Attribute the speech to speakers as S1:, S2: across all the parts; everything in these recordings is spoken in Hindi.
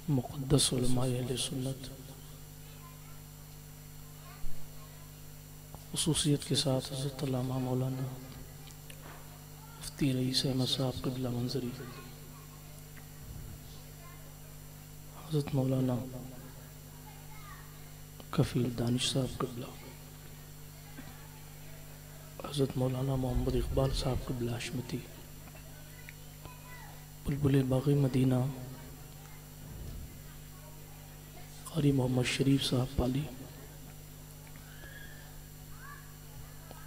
S1: मुक़द्दस उलमाए अहले सुन्नत ख़ुसूसियत के साथ हज़रत अल्लामा मौलाना मुफ्ती रईस अहमद साहब क़िबला मंज़री, हज़रत मौलाना कफ़ील दानिश साहब क़िबला, हज़रत मौलाना मोहम्मद इक़बाल साहब क़िबला हशमती, बुलबुल बाग़ी मदीना क़ारी मोहम्मद शरीफ साहब पाली,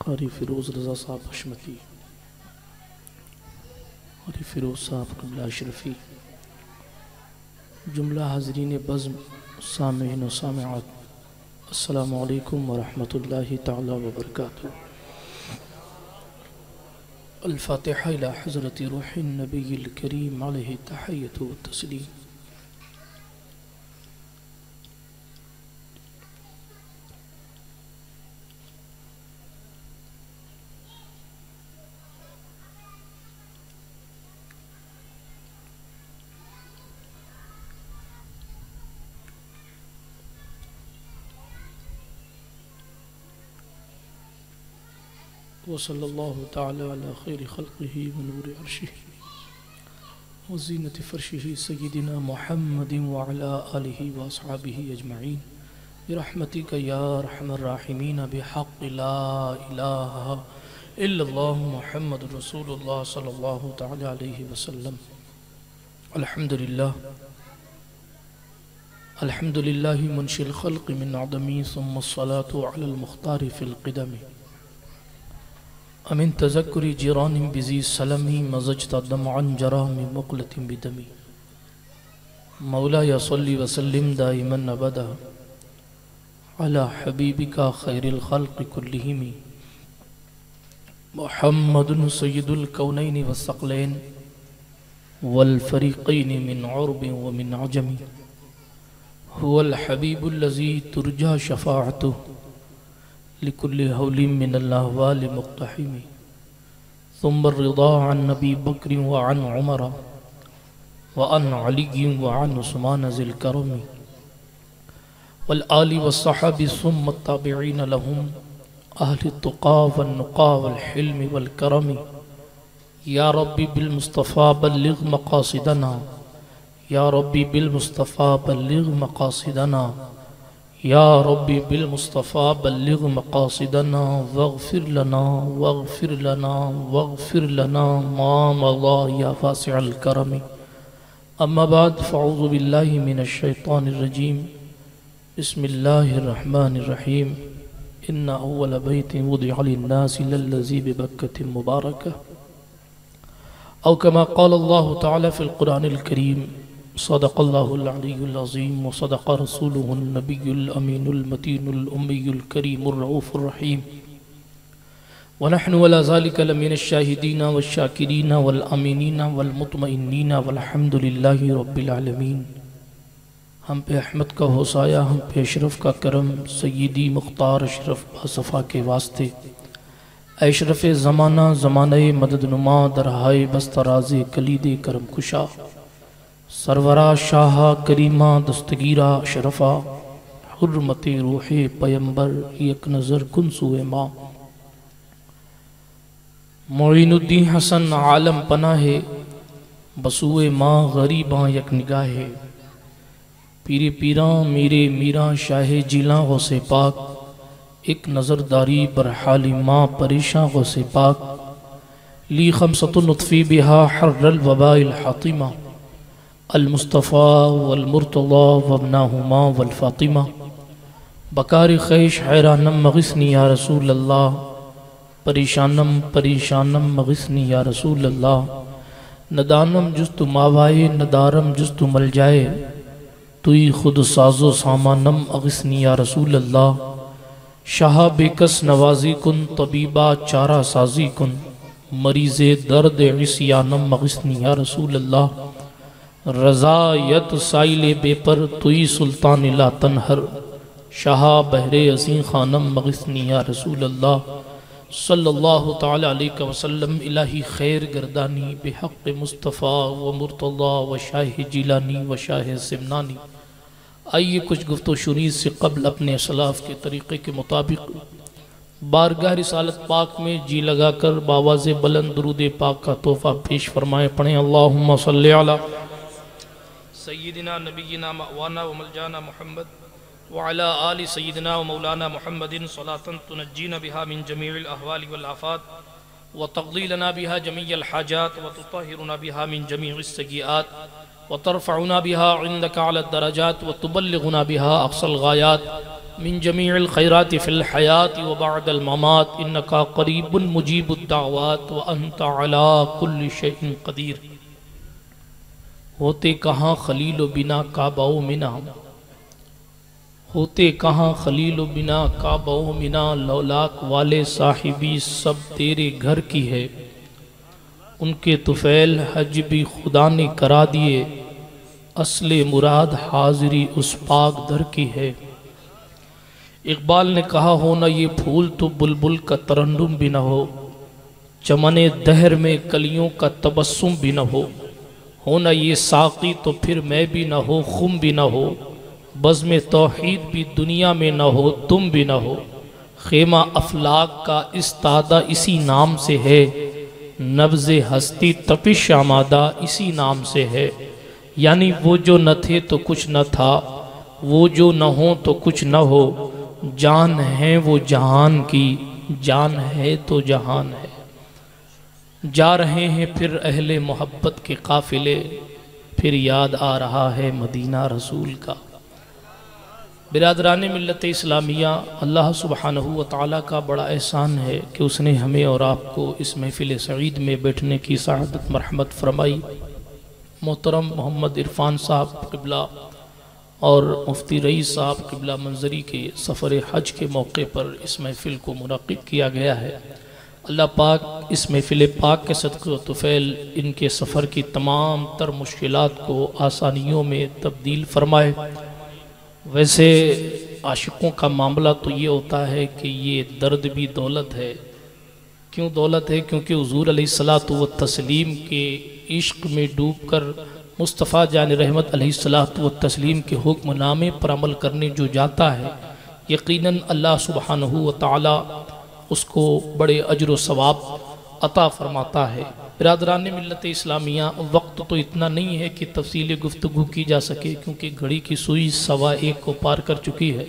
S1: क़ारी फ़िरोज़ रज़ा साहब हशमती, क़ारी फ़िरोज़ साहब क़िबला अशरफ़ी, जुमला हाज़रीन बज़्म, सामिईन व सामिआत, अस्सलामु अलैकुम व रहमतुल्लाहि तआला व बरकातुहू। अल-फ़ातिहा इला हज़रति रूहिन नबिय्यिल करीम अलैहि तहिय्यतु व तस्लीम। वसल्लल्लाहु तआला अला खैरि खल्क़िही व नूरि अर्शिही व ज़ीनति फ़र्शिही सय्यिदिना मुहम्मदिन व अला आलिही व अस्हाबिही अजमईन बिरहमतिका या अरहमर राहिमीन बिहक़्क़ि ला इलाहा इल्लल्लाह मुहम्मदुर रसूलुल्लाह सल्लल्लाहु तआला अलैहि वसल्लम। अल्हम्दुलिल्लाह अल्हम्दुलिल्लाहि मुनशिल ख़ल्क़ि मिन अदमी सुम्मा अस्सलातु अलल मुख़्तारि फ़िल क़िदमी अमिन तज़क्कुरि जिरानिम बिज़ी सलमी मज़ज्ता दमअन जरामी मुक़लतिम बिदमी। मौलाया सल्लि व सल्लिम दाइमन अबदा अला हबीबिका खैरिल ख़ल्क़ि कुल्लिहिम मुहम्मदुन सय्यिदुल कौनैनि व सक़लैन वल फ़रीक़ैनि मिन उर्बिन व मिन अजमी। हुवल हबीबुल लज़ी तुरजा शफ़ाअतुहु लिकुल्लि हौलिम मिनल अहवालि मुक़्तहिमी। सुम्मा रिदा अन नबी बकर व अन उमर व अन अली व अन उस्मान ज़िल करमी वल आलि व सहाबी सुम्मा ताबिईन लहुम अहलि तुक़ा वन नुक़ा वल हिल्म वल करमी। या रब्बी बिल मुस्तफ़ा बल्लिग़ मक़ासिदना, या रब्बी बिल मुस्तफ़ा बल्लिग़ मक़ासिदना, या रब्बी बिल मुस्तफ़ा बल्लिग़ मक़ासिदना वग़फ़िर लना वग़फ़िर लना वग़फ़िर लना मा मज़ा या वासिअल करमी। अम्मा बाद फ़अऊज़ु बिल्लाहि मिनश शैतानिर रजीम। बिस्मिल्लाहिर रहमानिर रहीम। इन्ना अव्वल बैतिन वुदिअ लिन्नासि लल्लज़ी बिबक्कतिन मुबारकह औ कमा क़ाल अल्लाहु तआला फ़िल क़ुरआनिल करीम। सदक़ल्लाहुल अलियुल अज़ीम व सदक़ रसूलुहुन नबियुल अमीनुल मतीनुल उम्मियुल करीमुर रऊफ़ुर रहीम। व नहनु अला ज़ालिका लमिनश शाहिदीन वश शाकिरीन वल आमीनीन वल मुतमइन्नीन वल्हम्दुलिल्लाहि रब्बिल आलमीन। हम पे अहमद का होसाया, हम पे अशरफ का करम, सय्यदी मुख्तार अशरफ बासफ़ा के वास्ते। अशरफ ज़माना ज़माने मददनुमा दरहाए बस्तराज़ कलीद करम कुशा, सरवरा शाह करीमा दस्तगीरा शरफ़ा, हुर्मत रूह पैम्बर एक नज़र कुनसुए माँ। मोइनुद्दीन हसन आलम पनाहे बसुए माँ गरीबां यक निगाहे। पीरे पीरा मेरे मीरा शाह जिला गौसे पाक, एक नज़रदारी बरहाली माँ परेशान गौसे पाक। ली खमसतुन नुत्फ़ी बिहा हर्रल वबाइल हातिमा, अल मुस्तफ़ा वल मुर्तज़ा वब्नाहुमा वल फ़ातिमा। बकार ख़ैश हैरानम मग़िस्नी या रसूल अल्लाह, परेशानम परेशानम मग़िस्नी या रसूल अल्लाह। नदानम जुस्तु मावाए नदारम जुस्तु मल जाए, तुई खुद साजो सामानम अग़िस्नी या रसूल अल्लाह। शाह बेकस नवाजी कुन तबीबा चारा साजी कुन, मरीज़े दर्द इस्यानम मग़िस्नी या रसूल अल्लाह। रज़ायत साइले बेपर तुई सुल्तान ला तनहर, शाह बहरे अज़ीं खानम मग़िस्नी या रसूल अल्लाह। सल्लल्लाहु ताला अलैहि वसल्लम इलाही खैर गर्दानी बेहक़ मुस्तफ़ा व मुर्तज़ा व शाह जिलानी व शाह सिमनानी। आइए कुछ गुफ्तो शुनी से कबल अपने सलाफ़ के तरीक़े के मुताबिक बारगाह रिसालत पाक में जी लगा कर बावाज़ बुलंद दुरूद पाक का तोहफ़ा पेश फरमाएँ। पढ़ें अल्लाहुम्मा सल्ली अला सय्यिदिना नबिय्यिना मअवाना व मलजाना मुहम्मद व अला आलि सय्यिदिना व मौलाना मुहम्मदिन सलातन तुनज्जीना बिहा मिन जमीइल अहवालि वल आफात व तक़दी लना बिहा जमीअल हाजात व तुतहिरुना बिहा मिन जमीइस सय्यिआत व तरफ़उना बिहा इंदका अला दरजात व तुबल्लिगुना बिहा अक़सल गायात मिन जमीइल खैराति फ़िल हयाति व बअदल ममात इन्नका क़रीबुन मुजीबुद दाअवात व अंता अला कुल्लि शैइन क़दीर। होते कहाँ खलील बिना काबा मिना, होते कहाँ खलील बिना काबा मिना, लौलाक वाले साहिबी सब तेरे घर की है। उनके तुफ़ैल हज भी खुदा ने करा दिए, असले मुराद हाजिरी उस पाक दर की है। इकबाल ने कहा हो न ये फूल तो बुलबुल का तरन्नुम भी न हो, चमने दहर में कलियों का तबस्सुम भी न हो न ये साक़ी तो फिर मैं भी न हो, खुम भी न हो, बज़्म तौहीद भी दुनिया में न हो, तुम भी न हो। खेमा अफलाक का इस्तादा इसी नाम से है, नब्ज़े हस्ती तपिश आमादा इसी नाम से है। यानी वो जो न थे तो कुछ न था, वो जो न हो तो कुछ न हो, जान है वो जहान की, जान है तो जहान है। जा रहे हैं फिर अहले मोहब्बत के काफ़िले, फिर याद आ रहा है मदीना रसूल का। बिरादरान मिल्लत इस्लामिया, अल्लाह सुब्हानहू व तआला का बड़ा एहसान है कि उसने हमें और आपको इस महफिल सईद में बैठने की सआदत मरहमत फरमाई। मोहतरम मोहम्मद इरफान साहब क़िबला और मुफ्ती रईस साहब क़िबला मंजरी के सफ़र हज के मौके पर इस महफिल को मुनक़्क़िद किया गया है। अल्लाह पाक इस महफिल पाक के सदक़े व तुफ़ैल इनके सफ़र की तमाम तर मुश्किलात को आसानियों में तब्दील फरमाए। वैसे आशिकों का मामला तो ये होता है कि ये दर्द भी दौलत है। क्यों दौलत है? क्योंकि हुज़ूर अलैहिस्सलातु व तस्लीम के इश्क़ में डूब कर मुस्तफ़ा जान रहमत अलैहिस्सलातु व तस्लीम के हुक्म नामे पर अमल करने जो जाता है, यकीनन अल्लाह सुब्हानहू व तआला उसको बड़े अजर व सवाब अता फरमाता है। बिरादरान मिल्लत इस्लामिया, वक्त तो इतना नहीं है कि तफसील गुफ्तगू की जा सके, क्योंकि घड़ी की सुई 1:15 को पार कर चुकी है।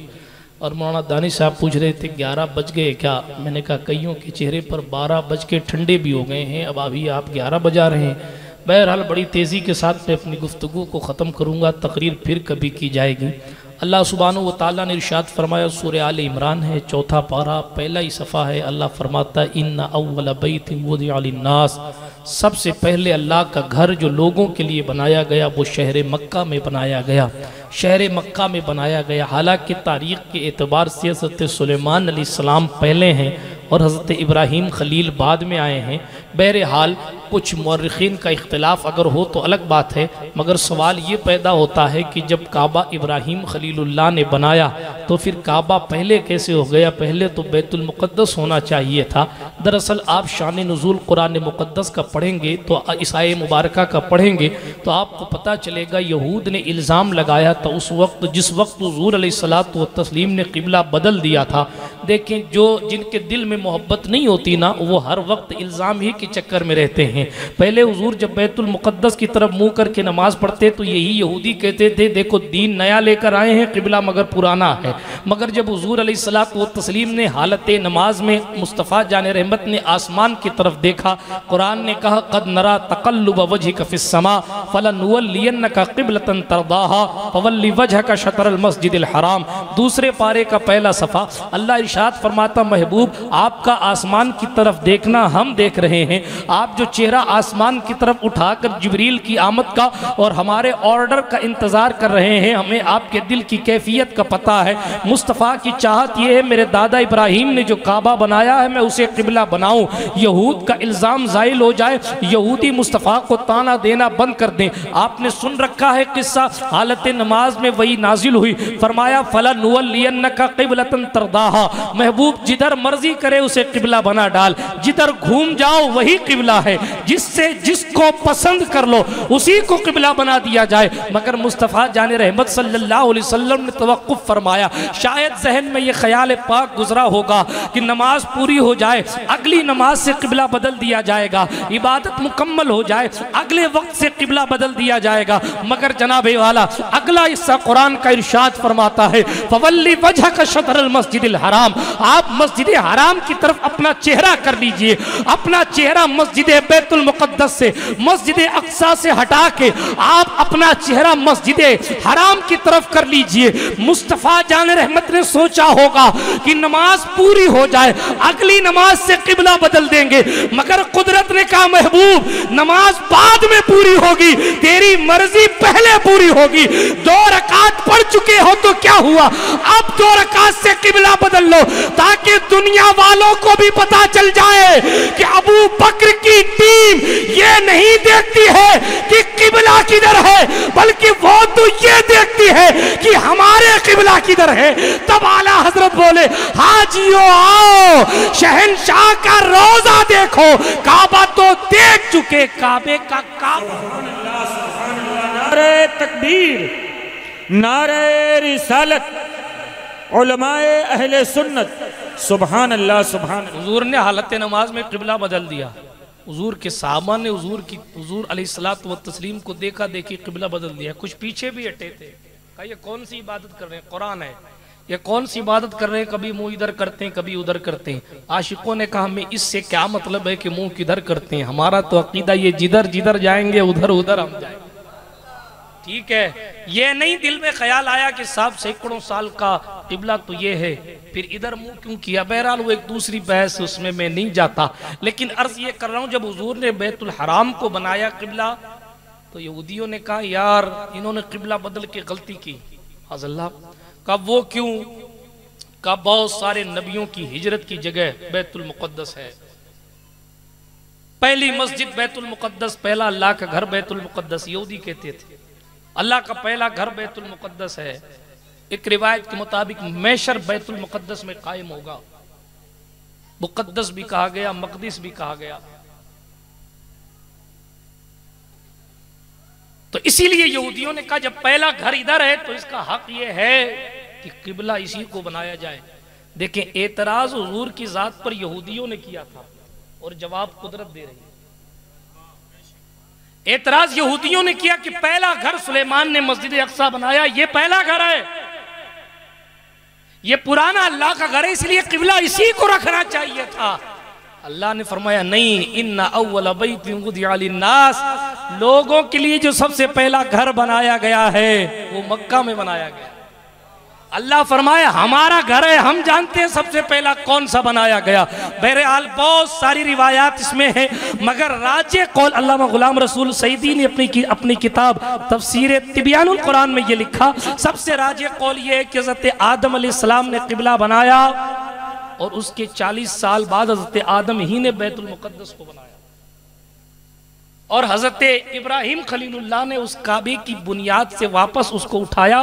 S1: और मौलाना दानिश साहब पूछ रहे थे 11 बज गए क्या? मैंने कहा कईयों के चेहरे पर 12 बज के ठंडे भी हो गए हैं, अब अभी आप 11 बजा रहे हैं। बहरहाल बड़ी तेज़ी के साथ मैं अपनी गुफ्तगू को ख़त्म करूँगा, तकरीर फिर कभी की जाएगी। अल्लाह सुब्हानहू व तआला ने इरशाद फरमाया, सूरह आल इमरान है, 4था पारा, पहला ही सफ़ा है। अल्लाह फरमाता है इन्ना अव्वल बैतिन वुदिअ लिन्नास, सबसे पहले अल्लाह का घर जो लोगों के लिए बनाया गया वो शहर मक्का में बनाया गया, शहर मक्का में बनाया गया। हालांकि तारीख़ के एतबार से हज़रत सुलेमान अलैहिस्सलाम पहले हैं और हज़रत इब्राहीम खलील बाद में आए हैं। बहरहाल कुछ मुअर्रिखीन का इख्तिलाफ अगर हो तो अलग बात है, मगर सवाल ये पैदा होता है कि जब काबा इब्राहीम खलीलुल्लाह ने बनाया तो फिर काबा पहले कैसे हो गया? पहले तो बैतुल मुक़द्दस होना चाहिए था। दरअसल आप शान नुज़ूल कुरान मुक़द्दस का पढ़ेंगे तो ईसाई मुबारका का पढ़ेंगे तो आपको पता चलेगा यहूद ने इल्ज़ाम लगाया था उस वक्त, जिस वक्त हुज़ूर अलैहिस्सलातु व तस्लीम ने क़िबला बदल दिया था। देखें, जो जिनके दिल में मोहब्बत नहीं होती ना, वो हर वक्त इल्ज़ाम ही के चक्कर में रहते हैं। पहले हुजूर जब बैतुल मुक़द्दस की तरफ मुंह करके नमाज पढ़ते तो यही यहूदी कहते थे देखो दीन नया लेकर आए हैं, क़िबला मगर पुराना है। मगर जब हुजूर अलैहिस्सलातु व तस्लीम ने हालत नमाज में मुस्तफ़ा जान रहमत ने आसमान की तरफ देखा, कुरान ने कहा क़द नरा तक़ल्लुब वजहिका फ़िस्समा फ़लनुवल्लियन्नका क़िबलतन तरदाहा फ़वल्लि वजहका शतरल मस्जिदिल हराम। दूसरे पारे का पहला सफ़ा, अल्लाह इरशाद फरमाता महबूब आपका आसमान की तरफ देखना हम देख रहे हैं। आप जो चेहरा आसमान की तरफ उठाकर जिब्रील की आमद का और हमारे ऑर्डर का इंतज़ार कर रहे हैं, हमें आपके दिल की कैफियत का पता है। मुस्तफ़ा की चाहत ये है मेरे दादा इब्राहिम ने जो काबा बनाया है मैं उसे किबला बनाऊं, यहूद का इल्ज़ाम ज़ाइल हो जाए, यहूदी मुस्तफ़ा को ताना देना बंद कर दें। आपने सुन रखा है किस्सा, हालत नमाज में वही नाजिल हुई, फरमाया फलनुवल्लियन्नका क़िबलतन तरदाहा, महबूब जिधर मर्जी करे उसे किबला बना डाल, जिधर घूम जाओ वही किबला है, जिससे जिसको पसंद कर लो उसी को किबला बना दिया जाए। मगर मुस्तफ़ा जाने रहमत सल्लल्लाहु अलैहि वसल्लम ने तवक्कुफ फरमाया, शायद जहन में ये ख्याल पाक गुजरा होगा कि नमाज पूरी हो जाए, अगली नमाज से किबला बदल दिया जाएगा, इबादत मुकम्मल हो जाए, अगले वक्त से किबला बदल दिया जाएगा। मगर जनाबे वाला अगला हिस्सा कुरान का इरशाद फरमाता है, फवल्ली वजहका शतरल मस्जिदिल हराम, आप मस्जिद हराम की तरफ अपना चेहरा कर लीजिए, अपना चेहरा मस्जिद बैतुल मुक़द्दस से, मस्जिद अक्सा से हटा के आप अपना चेहरा मस्जिद हराम की तरफ कर लीजिए। मुस्तफ़ा जान रहमत ने सोचा होगा कि नमाज पूरी हो जाए, अगली नमाज से किबला बदल देंगे, मगर कुदरत ने कहा महबूब नमाज बाद में पूरी होगी, तेरी मर्जी पहले पूरी होगी। 2 रकात पढ़ चुके हो तो क्या हुआ, अब 2 रकात से किबला बदल लो, ताकि दुनिया वालों को भी पता चल जाए कि अबू बकर की टीम ये नहीं देखती है कि किबला किधर है, बल्कि वो तो ये देखती है कि हमारे किबला किधर है। तब आला हजरत बोले, हाजियो आओ शहंशाह का रोजा देखो, काबा तो देख चुके, काबे का काबा।
S2: नारे तकबीर, नारे रिसालत, उलमाए अहले सुन्नत, सुभान अल्लाह सुभान।
S1: हुजूर ने हालत नमाज में किबला बदल दिया, हुजूर के साहबा ने हुजूर अलैहिस्सलातु व तस्लीम को देखा देखी किबला बदल दिया। कुछ पीछे भी हटे थे, कहा ये कौन सी इबादत कर रहे हैं, कुरान है, ये कौन सी इबादत कर रहे हैं, कभी मुंह इधर करते हैं कभी उधर करते हैं। आशिकों ने कहा हमें इससे क्या मतलब है कि मुंह किधर करते हैं, हमारा तो अकीदा ये जिधर जिधर जाएंगे उधर उधर हम जाएंगे। ठीक है, ये नहीं दिल में ख्याल आया कि साहब सैकड़ों साल का किबला तो ये है, फिर इधर मुंह क्यों किया। बहरहाल वो एक दूसरी बहस, उसमें मैं नहीं जाता, लेकिन अर्ज ये कर रहा हूं जब हुजूर ने बैतुल हराम को बनाया किबला, तो यहूदियों ने कहा यार इन्होंने किबला बदल के गलती की। अल्लाह का वो क्यों, का बहुत सारे नबियों की हिजरत की जगह बैतुल मुक़द्दस है, पहली मस्जिद बैतुल मुक़द्दस, पहला अल्लाह का घर बैतुल मुक़द्दस, यहूदी कहते थे अल्लाह का पहला घर बैतुल मुक़द्दस है। एक रिवायत के मुताबिक मैशर बैतुल मुक़द्दस में कायम होगा, मुक़द्दस भी कहा गया, मक़दिस भी कहा गया। तो इसीलिए यहूदियों ने कहा जब पहला घर इधर है तो इसका हक ये है कि किबला इसी को बनाया जाए। देखें, एतराज हुजूर की जात पर यहूदियों ने किया था और जवाब कुदरत दे रही है। एतराज यहूदियों ने किया कि पहला घर सुलेमान ने मस्जिद अक्सा बनाया, ये पहला घर है, ये पुराना अल्लाह का घर है, इसलिए किबला इसी को रखना चाहिए था। अल्लाह ने फरमाया नहीं, इन्ना अव्वल बैतिन वुदिअ लिन्नास, लोगों के लिए जो सबसे पहला घर बनाया गया है वो मक्का में बनाया गया। अल्लाह फरमाया हमारा घर है, हम जानते हैं सबसे पहला कौन सा बनाया गया। बहरहाल बहुत सारी रिवायात इसमें है, मगर राजे कौल अल्लामा गुलाम रसूल सईदी ने अपनी किताब तफसीर तिबियानुल कुरान में ये लिखा, सबसे राजे कौल ये है कि हज़रत आदम अलैहिस्सलाम ने किबला बनाया और उसके 40 साल बाद हज़रत आदम ही ने बैतुल मुक़द्दस को बनाया, और हज़रत इब्राहिम खलीलुल्लाह ने उस काबे की बुनियाद से वापस उसको उठाया,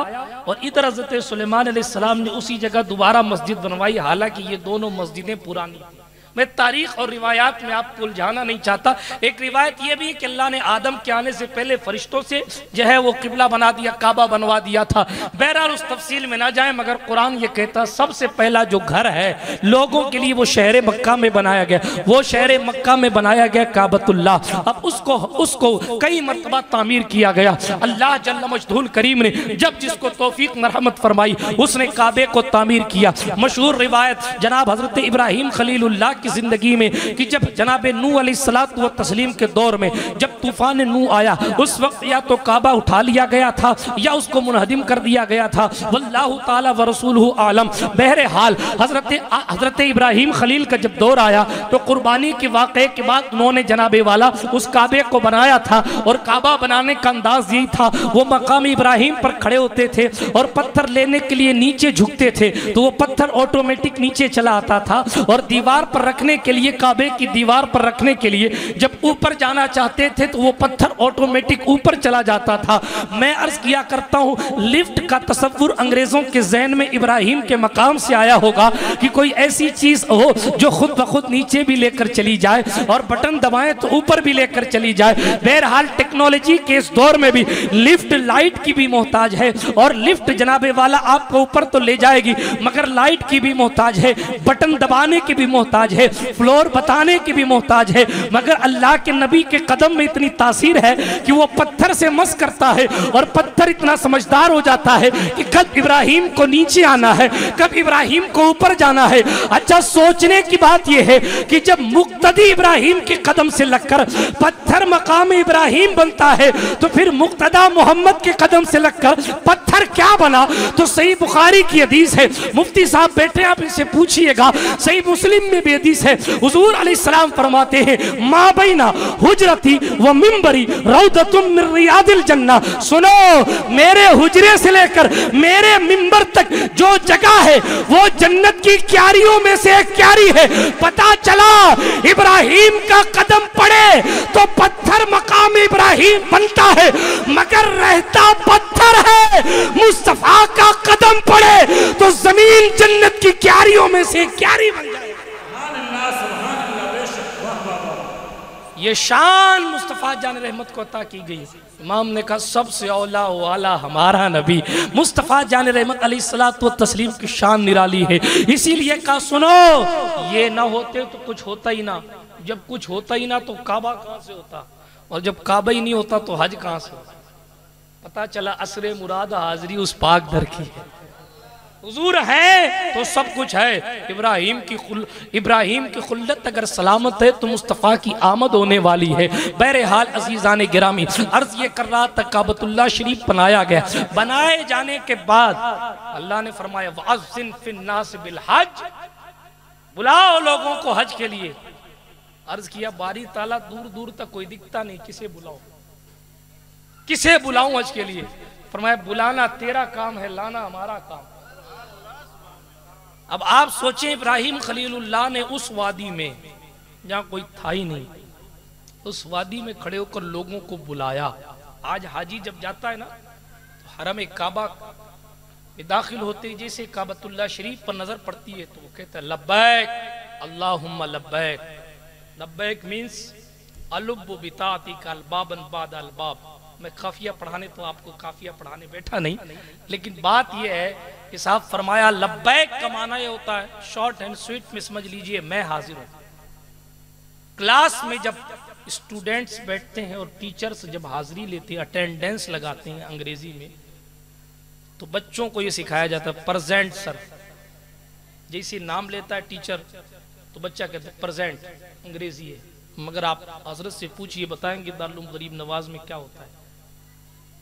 S1: और इधर हज़रत सुलेमान अलैहिस्सलाम ने उसी जगह दोबारा मस्जिद बनवाई। हालांकि ये दोनों मस्जिदें पुरानी थी। मैं तारीख और रिवायात में आपको उलझाना नहीं चाहता। एक रिवायत यह भी है कि अल्लाह ने आदम के आने से पहले फरिश्तों से जो है वो किबला बना दिया, काबा बनवा दिया था। बहरहाल उस तफसील में ना जाए, मगर कुरान ये कहता सबसे पहला जो घर है लोगों के लिए वो शहर मक्का में बनाया गया, वो शहर मक्का में बनाया गया काबतुल्लाह। अब उसको कई मरतबा तामीर किया गया। अल्लाह जल्ल मजदूल करीम ने जब जिसको तौफीक मरहमत फरमाई उसने काबे को तामीर किया। मशहूर रिवायत जनाब हजरत इब्राहिम खलीलुल्लाह की जिंदगी में कि जब जनाब नूह अलैहिस्सलातु व तस्लीम के दौर में जब तूफान नूह आया, उस वक्त या तो काबा उठा लिया गया था या उसको मुनहदिम कर दिया गया था। वल्लाहु ताला व रसूलुहु आलम। बहरहाल हजरत इब्राहिम खलील का जब दौर आया तो कुर्बानी के वाक़े के बाद उन्होंने जनाबे वाला उस काबे को बनाया था, और काबा बनाने का अंदाज यही था, वो मकाम इब्राहिम पर खड़े होते थे और पत्थर लेने के लिए नीचे झुकते थे तो वो पत्थर ऑटोमेटिक नीचे चला आता था, और दीवार पर रखने के लिए, काबे की दीवार पर रखने के लिए जब ऊपर जाना चाहते थे तो वो पत्थर ऑटोमेटिक ऊपर चला जाता था। मैं अर्ज किया करता हूँ, लिफ्ट का तसव्वुर अंग्रेजों के ज़हन में इब्राहिम के मकाम से आया होगा कि कोई ऐसी चीज हो जो खुद ब खुद नीचे भी लेकर चली जाए और बटन दबाएं तो ऊपर भी लेकर चली जाए। बहरहाल टेक्नोलॉजी के इस दौर में भी लिफ्ट लाइट की भी मोहताज है, और लिफ्ट जनाबे वाला आपको ऊपर तो ले जाएगी मगर लाइट की भी मोहताज है, बटन दबाने की भी मोहताज है, फ्लोर बताने की भी मोहताज है। मगर अल्लाह के नबी के कदम में इतनी तासीर है कि वो पत्थर से मस करता है और पत्थर इतना समझदार हो जाता है कि कब इब्राहिम को नीचे आना है, कब इब्राहिम को ऊपर जाना है। अच्छा, सोचने की बात यह है कि जब मुक्तदी इब्राहिम के कदम से लगकर पत्थर मकाम इब्राहिम बनता है तो फिर मुक्तदा मोहम्मद के कदम से लगकर पत्थर क्या बना? तो सही बुखारी की हदीस है, मुफ्ती साहब बैठे आप इनसे पूछिएगा, सही मुस्लिम में भी हदीस है। हुजूर अलैहिस्सलाम फरमाते हैं, मा बैना हुजरती व मिंबरी रौदतुम मिन रियादिल जन्नह। सुनो, मेरे हुजरे से लेकर मेरे मिंबर तक जो जगह है वो जन्नत की क्यारियों में से एक क्यारी है। पता चला इब्राहिम का कदम पड़े तो पत्थर मकाम इब्राहिम बनता है, मगर रहता पत्थर है। मुस्तफा का कदम पड़े तो जमीन जन्नत की क्यारियों में से क्यारी बन जाए। ये शान मुस्तफ़ा जान रहमत को अता की गई। इमाम ने कहा सबसे औला वाला हमारा नबी मुस्तफ़ा जान रहमत अलैहिस्सलातु व तस्लीम की शान निराली है। इसीलिए कहा सुनो, ये ना होते तो कुछ होता ही ना, जब कुछ होता ही ना तो काबा कहाँ से होता, और जब काबा ही नहीं होता तो हज कहाँ से होता। पता चला असरे मुराद हाजिरी उस पाक दर की है। हुजूर है तो सब कुछ है। इब्राहिम की खुल्लत अगर सलामत है तो मुस्तफ़ा की आमद होने वाली है। बहरहाल अजीज़ान गिरामी, अर्ज ये कर रहा था, काबतुल्लाह शरीफ बनाया गया, बनाए जाने के बाद अल्लाह ने फरमाया वअज़्ज़िन फिन्नास बिल हज, बुलाओ लोगों को हज के लिए। अर्ज किया बारी ताला दूर दूर तक कोई दिखता नहीं, किसे बुलाओ, किसे बुलाऊं हज के लिए? फरमाया बुलाना तेरा काम है, लाना हमारा काम। अब आप सोचें, इब्राहिम खलीलुल्लाह ने उस वादी में जहां कोई था ही नहीं, उस वादी में खड़े होकर लोगों को बुलाया। आज हाजी जब जाता है ना तो हरम काबा में दाखिल होते ही जैसे काबतुल्लाह शरीफ पर नजर पड़ती है तो वो कहता है लब्बैक अल्लाहुम्मा लब्बैक। लब्बैक मीन्स अलुब्बु बितातिका अलबाबन बाद अलबाब। मैं काफिया पढ़ाने तो आपको काफिया पढ़ाने बैठा नहीं, लेकिन बात यह है कि साहब फरमाया लब्बैक का माना ये होता है, शॉर्ट एंड स्वीट में समझ लीजिए, मैं हाजिर हूं। क्लास में जब स्टूडेंट्स बैठते हैं और टीचर्स जब हाजिरी लेते हैं, अटेंडेंस लगाते हैं अंग्रेजी में, तो बच्चों को ये सिखाया जाता है प्रेजेंट सर। जैसे नाम लेता है टीचर तो बच्चा कहता है प्रेजेंट, अंग्रेजी है। मगर आप हजरत से पूछिए, बताएंगे दारुल गरीब नवाज में क्या होता है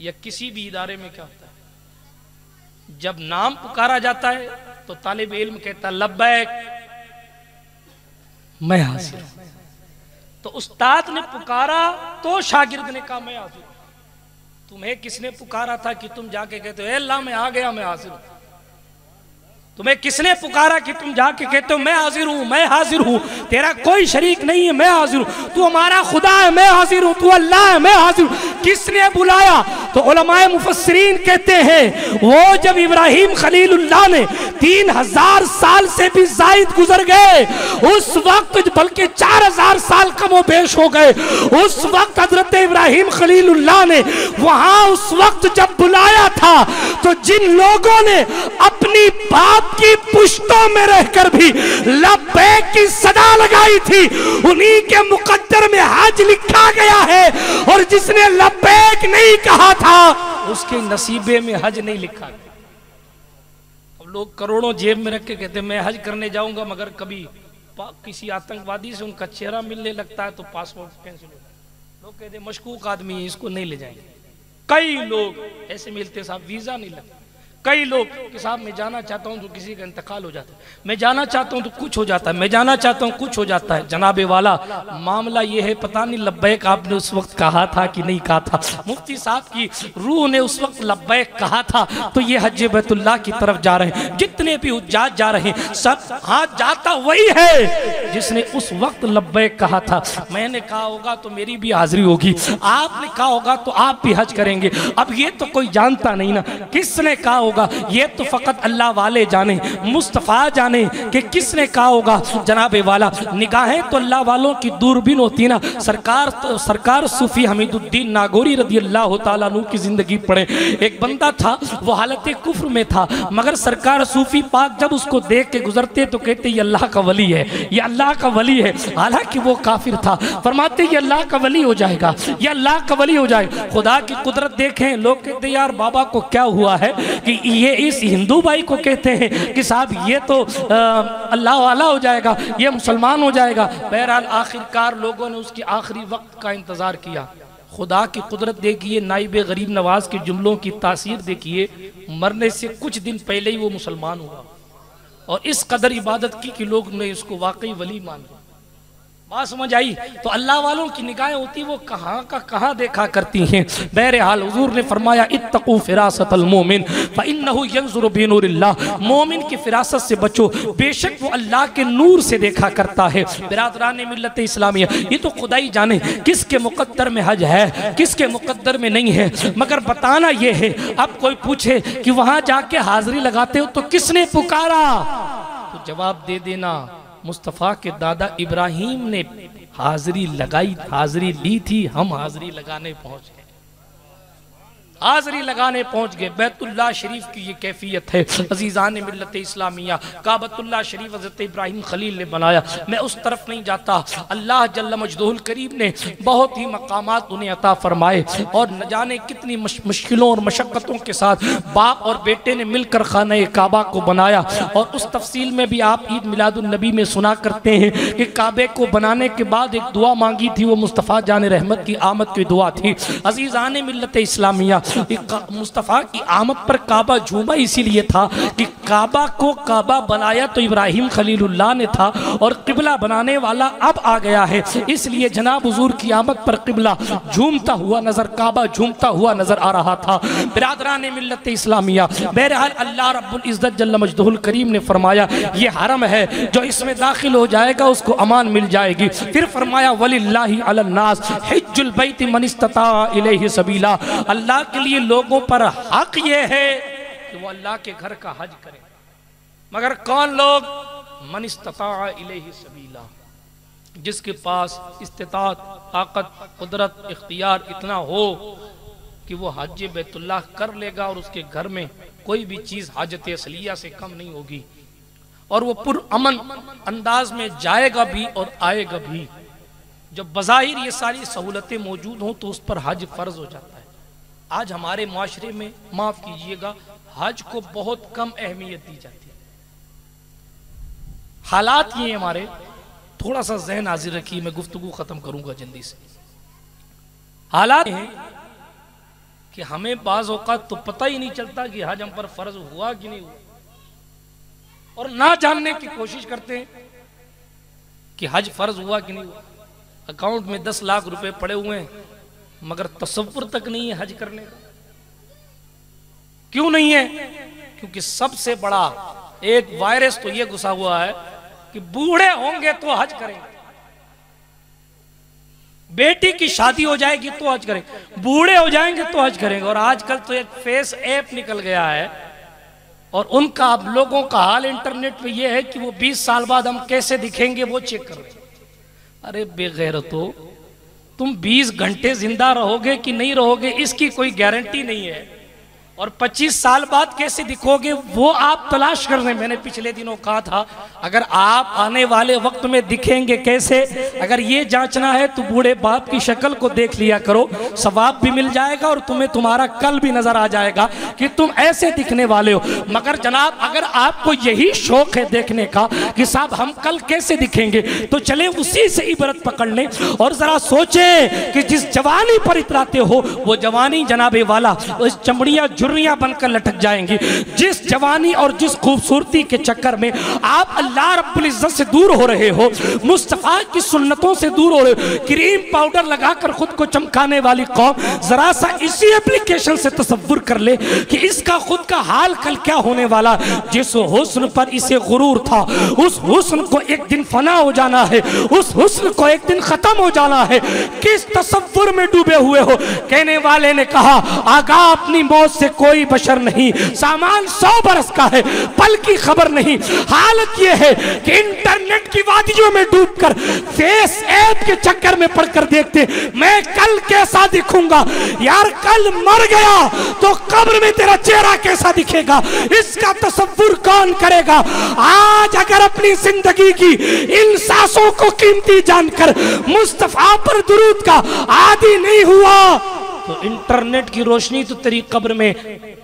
S1: या किसी भी इदारे में क्या होता है। जब नाम पुकारा जाता है तो तालिब इल्म कहता है लब्बैक, मैं हाजिर हूं। तो उस्ताद ने पुकारा तो शागिर्द ने कहा मैं हाजिर हूं। तुम्हें किसने पुकारा था कि तुम जाके कहते हो ए अल्लाह मैं आ गया, मैं हाजिर हूं? तुम्हें किसने पुकारा कि तुम जाके कहते हो मैं हाजिर हूं, मैं हाजिर हूं? तेरा कोई शरीक नहीं है, मैं हाजिर हूं। तू हमारा खुदा है, मैं हाजिर हूं। तू अल्लाह है, मैं हाजिर हूं। किसने बुलाया? तो उलमाए मुफस्सिरीन कहते हैं वो जब इब्राहिम खलीलुल्लाह ने 3000 साल से भी जायद गुजर गए, उस वक्त बल्कि 4000 साल कमोबेश हो गए, उस वक्त हजरत इब्राहिम खलीलुल्लाह ने वहां उस वक्त जब बुलाया था तो जिन लोगों ने अपनी बाप की पुश्तों में रहकर भी लब्बैक की सदा लगाई थी, उन्हीं के मुकद्दर में हज लिखा गया है, और जिसने लब्बैक नहीं कहा था उसके नसीबे में हज नहीं लिखा गया। अब लोग करोड़ों जेब में रख के कहते मैं हज करने जाऊंगा मगर कभी किसी आतंकवादी से उनका चेहरा मिलने लगता है तो पासपोर्ट कैंसिल हो जाता है। लोग कहते हैं मशकूक आदमी है, इसको नहीं ले जाएंगे। कई लोग ऐसे मिलते साहब वीजा नहीं लगता। कई लोग कि साहब मैं जाना चाहता हूं तो किसी का इंतकाल हो जाता है, मैं जाना चाहता हूं तो कुछ हो जाता है, मैं जाना चाहता हूं कुछ हो जाता है। जनाबे वाला मामला ये है, पता नहीं लब्बैक आपने उस वक्त कहा था कि नहीं कहा था। मुफ्ती साहब की रूह ने उस वक्त लब्बैक कहा था तो ये हज बैतुल्लाह की तरफ जा रहे हैं। जितने भी हुज्जाज जा रहे हैं सब हाथ जाता वही है जिसने उस वक्त लब्बैक कहा था। मैंने कहा होगा तो मेरी भी हाजिरी होगी, आपने कहा होगा तो आप भी हज करेंगे। अब ये तो कोई जानता नहीं ना किसने कहा होगा, ये तो फकत अल्लाह वाले जाने, मुस्तफा जाने कि किसने कहा होगा। जनाबे वाला निगाहें तो अल्लाह वालों की दूरबीन होती ना। सरकार सूफी हमीदुद्दीन नागौरी रदी अल्लाह तआला अन्हु की जिंदगी पढ़े। एक बंदा था वो हालत कुफ्र में था, मगर सरकार सूफी पाक जब उसको देख के गुजरते तो कहते ये अल्लाह का वली है, ये अल्लाह का वली है। हालांकि वो काफिर था, फरमाते ये अल्लाह का वली हो जाएगा, ये अल्लाह का वली हो जाएगा। खुदा की कुदरत देखें। लोग कहते यार बाबा को क्या हुआ है कि ये इस हिंदू भाई को कहते हैं कि साहब ये तो अल्लाह वाला हो जाएगा, ये मुसलमान हो जाएगा। बहरहाल आखिरकार लोगों ने उसकी आखिरी वक्त का इंतजार किया। खुदा की कुदरत देखिए, नाइबे गरीब नवाज के जुमलों की तासीर देखिए, मरने से कुछ दिन पहले ही वो मुसलमान हुआ और इस कदर इबादत की कि लोग ने इसको वाकई वली मान लिया। बात समझ आई? तो अल्लाह वालों की निगाहें होती वो कहाँ का कहाँ देखा करती हैं। बहरहाल हुजूर ने फरमाया इत्तकू फिरासतल मोमिन फइन्नहु यंजुरु बिनूरिल्लाह, मोमिन की फिरासत से बचो, बेशक वो अल्लाह के नूर से देखा करता है। बिरादरान मिल्लत इस्लामिया, ये तो खुदाई जाने किसके मुकद्दर में हज है, किसके मुकद्दर में नहीं है, मगर बताना ये है। अब कोई पूछे कि वहां जाके हाजिरी लगाते हो तो किसने पुकारा, तो जवाब दे देना मुस्तफ़ा के दादा इब्राहिम ने हाजिरी लगाई, हाजिरी ली थी, हम हाजिरी लगाने पहुंच गए, हाजिरी लगाने पहुंच गए। बैतुल्लाह शरीफ की ये कैफियत है। अजीज़ान मिल्लत इस्लामिया, काबतुल्लाह शरीफ हज़रत इब्राहिम खलील ने बनाया। मैं उस तरफ नहीं जाता। अल्लाह जल्ल मजदूल करीम ने बहुत ही मकामात उन्हें अता फरमाए और न जाने कितनी मुश्किलों और मशक्क़तों के साथ बाप और बेटे ने मिलकर खाना काबा को बनाया। और उस तफसील में भी आप ईद मिलादुन नबी में सुना करते हैं कि काबे को बनाने के बाद एक दुआ मांगी थी, वो मुस्तफ़ा जान रहमत की आमद की दुआ थी। अजीज़ान मिल्लत इस्लामिया, मुस्तफ़ा की आमद पर काबा झूमा इसीलिए था कि काबा को काबा बनाया तो इब्राहिम खलीलुल्लाह ने था और किबला बनाने वाला अब आ गया है। इसलिए जनाब हुजूर की आमद पर किबला झूमता हुआ नजर, काबा झूमता हुआ नजर आ रहा था। बिरादरान मिल्लत इस्लामिया, बहरहाल अल्लाह रब्बुल इज्जत जल्ल मजदूहुल करीम ने फरमाया ये हरम है, जो इसमें दाखिल हो जाएगा उसको अमान मिल जाएगी। फिर फरमाया वलिल्लाहि अलन्नास हिज्जुल बैति मन इस्तता इलैहि सबीला, अल्लाह के लिए लोगों पर हक ये है कि वो अल्लाह के घर का हज करें। मगर कौन लोग? मन इस्तता इलैहि सबीला, जिसके पास इस्तिताअत, ताकत, कुदरत, इख्तियार इतना हो कि वो हज बैतुल्लाह कर लेगा और उसके घर में कोई भी चीज हाजत असलिया से कम नहीं होगी और वो पुरअमन अंदाज में जाएगा भी और आएगा भी। जब बज़ाहिर ये सारी सहूलतें मौजूद हों तो उस पर हज फर्ज हो जाता है। आज हमारे माशरे में, माफ कीजिएगा, हज को बहुत कम अहमियत दी जाती है। हालात ये हमारे, थोड़ा सा ज़हन हाजिर रखिए, मैं गुफ्तगू खत्म करूंगा जल्दी से। हालात हैं कि हमें बाज़ औक़ात तो पता ही नहीं चलता कि हज हम पर फर्ज हुआ कि नहीं हुआ, और ना जानने की कोशिश करते हैं कि हज फर्ज हुआ कि नहीं हुआ। अकाउंट में 10 लाख रुपए पड़े हुए हैं मगर तसव्वुर तक नहीं है हज करने का। क्यों नहीं है? क्योंकि सबसे बड़ा एक वायरस तो ये घुसा हुआ है कि बूढ़े होंगे तो हज करेंगे, बेटी की शादी हो जाएगी तो हज करेंगे, बूढ़े हो जाएंगे तो हज करेंगे। और आजकल तो एक फेस ऐप निकल गया है और उनका अब लोगों का हाल इंटरनेट पे ये है कि वो 20 साल बाद हम कैसे दिखेंगे वो चेक कर रहे हैं। अरे बेगैरतो, तुम 20 घंटे जिंदा रहोगे कि नहीं रहोगे इसकी कोई गारंटी नहीं है। और 25 साल बाद कैसे दिखोगे वो आप तलाश कर रहे हैं। मैंने पिछले दिनों कहा था अगर आप आने वाले वक्त में दिखेंगे कैसे, अगर ये जांचना है तो बूढ़े बाप की शक्ल को देख लिया करो, सवाब भी मिल जाएगा और तुम्हें तुम्हारा कल भी नजर आ जाएगा कि तुम ऐसे दिखने वाले हो। मगर जनाब अगर आपको यही शौक है देखने का कि साहब हम कल कैसे दिखेंगे, तो चले उसी से इबरत पकड़ लें और जरा सोचे कि जिस जवानी पर इतराते हो वो जवानी जनाबे वाला चमड़ियां झुर्रियां बनकर लटक जाएंगी। जिस जवानी और जिस खूबसूरती के चक्कर में आप अल्लाह रब्बुल इज्जत से दूर हो रहे हो, मुस्तफा की सुन्नतों से दूर हो रहे हो, क्रीम पाउडर लगाकर खुद को चमकाने वाली कौम, जरा सा इसी एप्लीकेशन से तसव्वुर कर ले कि इसका खुद का हाल कल क्या होने वाला। जिस हुस्न पर इसे गुरूर था उस हुस्न को एक दिन फना हो जाना है, उस हुस्न को एक दिन खत्म हो जाना है। किस तसव्वुर में डूबे हुए हो। कहने वाले ने कहा आगा अपनी मौत से कोई बशर नहीं, सामान 100 बरस का है, पल की खबर नहीं। हालत यह है कि इंटरनेट की वादियों में डूबकर फेस ऐप के चक्कर में पड़कर देखते मैं कल कैसा दिखूंगा। यार कल मर गया तो कब्र में तेरा चेहरा कैसा दिखेगा, इसका तसव्वुर कौन करेगा। आज अगर अपनी जिंदगी की इन सांसों को कीमती जानकर मुस्तफा पर दुरूद का आदी नहीं हुआ तो इंटरनेट की रोशनी तो तेरी कब्र में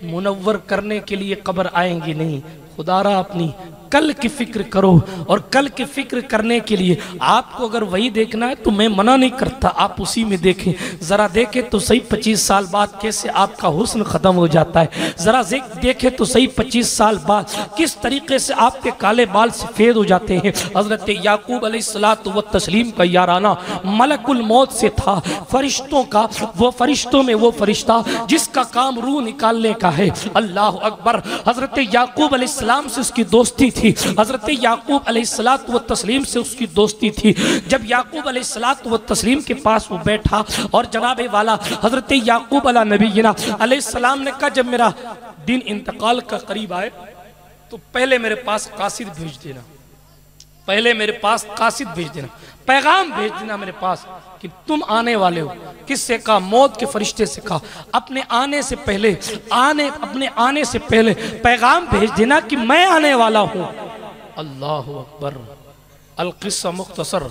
S1: मुनव्वर करने के लिए कब्र आएंगी नहीं। खुदारा अपनी कल की फिक्र करो, और कल की फिक्र करने के लिए आपको अगर वही देखना है तो मैं मना नहीं करता, आप उसी में देखें। जरा देखें तो सही 25 साल बाद कैसे आपका हुस्न खत्म हो जाता है। जरा देखें तो सही 25 साल बाद किस तरीके से आपके काले बाल सफेद हो जाते हैं। हजरत याकूब अलैहिस्सलातु व तस्लीम का याराना मलकुल मौत से था, फरिश्तों का, वो फरिश्तों में वो फरिश्ता जिसका काम रूह निकालने का है। अल्लाह अकबर। हजरत याकूब अलैहिस्सलाम से उसकी दोस्ती थी, हजरत याकूब अलैहिस्सलातु व तस्लीम से उसकी दोस्ती थी। जब याकूब अलैहिस्सलातु व तस्लीम के पास वो बैठा और जनाबे वाला हजरत याकूब अला नबीना अलैहिस्सलाम ने कहा जब मेरा दिन इंतकाल का करीब आए तो पहले मेरे पास कासिद भेज देना, पहले मेरे पास कासिद भेज देना, पैगाम भेज देना मेरे पास कि तुम आने वाले हो। किससे कहा? मौत के फरिश्ते से कहा। अपने आने से पहले अपने आने से पहले पैगाम भेज देना कि मैं आने वाला हूं। अल्लाह अकबर। अल क़िस्सा मुख्तसर।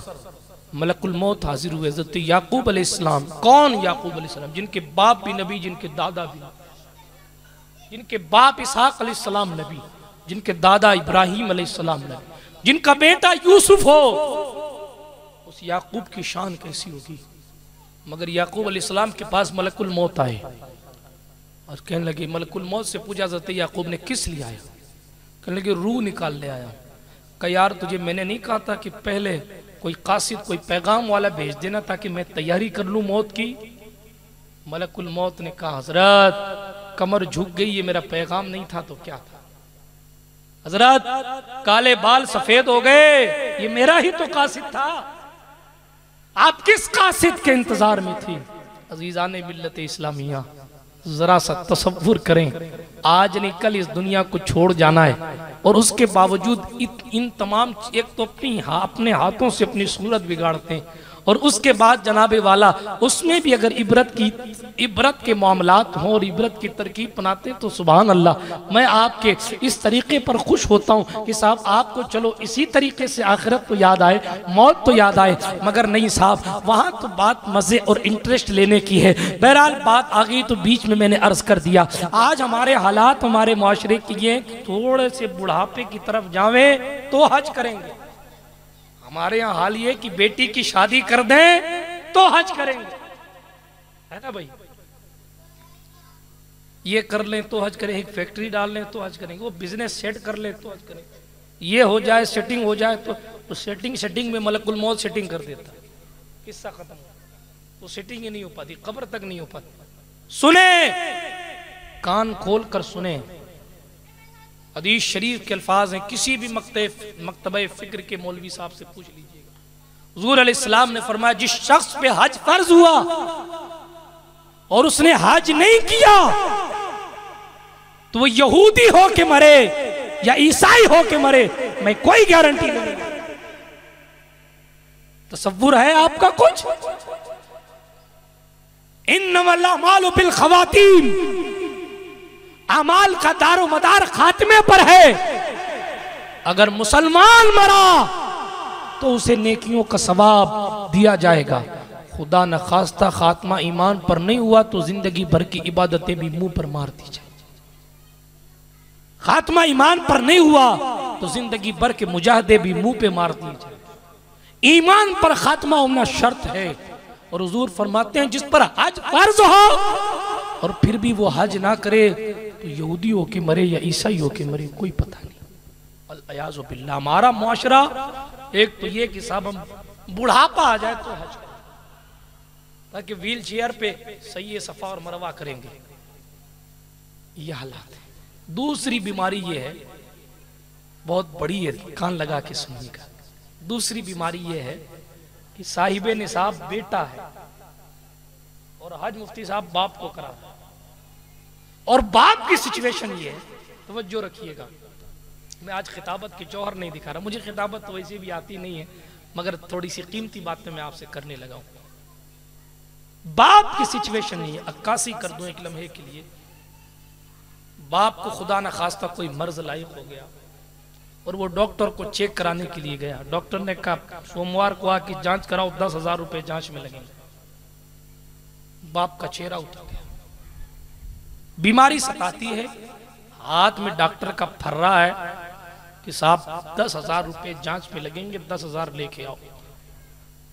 S1: मलकुल मौत हाजिर हुए। हज़रत याकूब अलैहिस्सलाम। कौन याकूब अलैहिस्सलाम? जिनके बाप भी नबी, जिनके दादा भी, जिनके बाप इसहाक अलैहिस्सलाम नबी, जिनके दादा इब्राहिम अलैहिस्सलाम नबी, जिनका बेटा यूसुफ हो। उस याकूब की शान कैसी होगी। मगर याकूब अलैहिस्सलाम के पास मलकुल मौत आए और कहने लगे, मलकुल मौत से पूछा हज़रत याकूब ने किस लिए आया? कहने लगे रूह निकालने आया। कहा यार तुझे मैंने नहीं कहा था कि पहले कोई कासिद, कोई पैगाम वाला भेज देना ताकि मैं तैयारी कर लूं मौत की। मलकुल मौत ने कहा हजरत कमर झुक गई, ये मेरा पैगाम नहीं था तो क्या था? हजरत काले बाल सफेद हो गए, ये मेरा ही तो कासिद था। आप किस कासिद के इंतजार में थी? अजीजान मिल्लत इस्लामिया, जरा सा तसव्वुर करें, आज नहीं कल इस दुनिया को छोड़ जाना है और उसके बावजूद इन तमाम, एक तो अपने हाथों से अपनी सूरत बिगाड़ते हैं और उसके बाद जनाबे वाला उसमें भी अगर इबरत के मामलात हों और इबरत की तरकीब बनाते तो सुभान अल्लाह। मैं आपके इस तरीके पर खुश होता हूँ कि साहब आपको चलो इसी तरीके से आखिरत तो याद आए, मौत तो याद आए, मगर नहीं साहब वहाँ तो बात मज़े और इंटरेस्ट लेने की है। बहरहाल बात आ गई तो बीच में मैंने अर्ज कर दिया, आज हमारे हालात हमारे माशरे के ये थोड़े से बुढ़ापे की तरफ जावे तो हज करेंगे। हमारे यहाँ हाल ये कि बेटी की शादी कर दें तो हज करेंगे, है ना भाई? ये कर लें तो हज करें, एक फैक्ट्री डाल लें तो हज करेंगे, वो बिजनेस सेट कर लें तो हज करेंगे, ये हो जाए सेटिंग हो जाए तो सेटिंग में मलकुल मौत सेटिंग कर देता, किस्सा खत्म। तो सेटिंग ही नहीं हो पाती, कब्र तक नहीं हो पाती। सुने, कान खोल कर सुने, हदीस शरीफ के अल्फाज हैं, किसी भी मकतबे फिक्र के मौलवी साहब से पूछ लीजिएगा। हुजूर अलैहिस्सलाम ने फरमाया जिस शख्स पे हज फर्ज हुआ और उसने हज नहीं किया तो वो यहूदी हो के मरे या ईसाई हो के मरे, मैं कोई गारंटी नहीं। तसव्वुर है आपका कुछ? इन्नमल अमालु बिल खवातीम, अमाल का दारो मदार खात्मे पर है। अगर मुसलमान मरा तो उसे नेकियों का सवाब दिया जाएगा। खुदा न खास्ता खात्मा ईमान पर नहीं हुआ तो जिंदगी भर की इबादतें भी मुंह पर मार दी जाए। खात्मा ईमान पर नहीं हुआ तो जिंदगी भर के मुजाहिदे भी मुंह पे मार दिए जाए। ईमान पर खात्मा होना शर्त है। और हुजूर फरमाते हैं जिस पर हज फर्ज हो और फिर भी वो हज ना करे तो यहूदी हो के मरे या ईसाई हो के मरे, कोई पता नहीं। अल-अयाज़ु बिल्लाह। हमारा मुआशरा एक तो ये कि साहब हम बुढ़ापा आ जाए तो हज करें, ताकि व्हील चेयर पे सही सफा और मरवा करेंगे, ये हालात है। दूसरी बीमारी ये है, बहुत बड़ी है, कान लगा के सुनिएगा। दूसरी बीमारी ये है कि साहिबे निसाब बेटा है और हज मुफ्ती साहब बाप को करा, और बाप की सिचुएशन ये है, तवज्जो रखिएगा। मैं आज खिताबत के जौहर नहीं दिखा रहा, मुझे खिताबत तो वैसे भी आती नहीं है, मगर थोड़ी सी कीमती बातें मैं आपसे करने लगा हूं। बाप की सिचुएशन नहीं है। अक्कासी कर दूं एक लम्हे के लिए। बाप को खुदा न खास्ता कोई मर्ज लायक हो गया और वो डॉक्टर को चेक कराने के लिए गया। डॉक्टर ने कहा सोमवार को आके जांच कराओ, 10,000 रुपए जांच में लगेंगे। बाप का चेहरा उतर गया। बीमारी सताती है, हाथ में डॉक्टर का फर्रा है कि साहब 10,000 रुपए जांच में लगेंगे, 10,000 लेके आओ।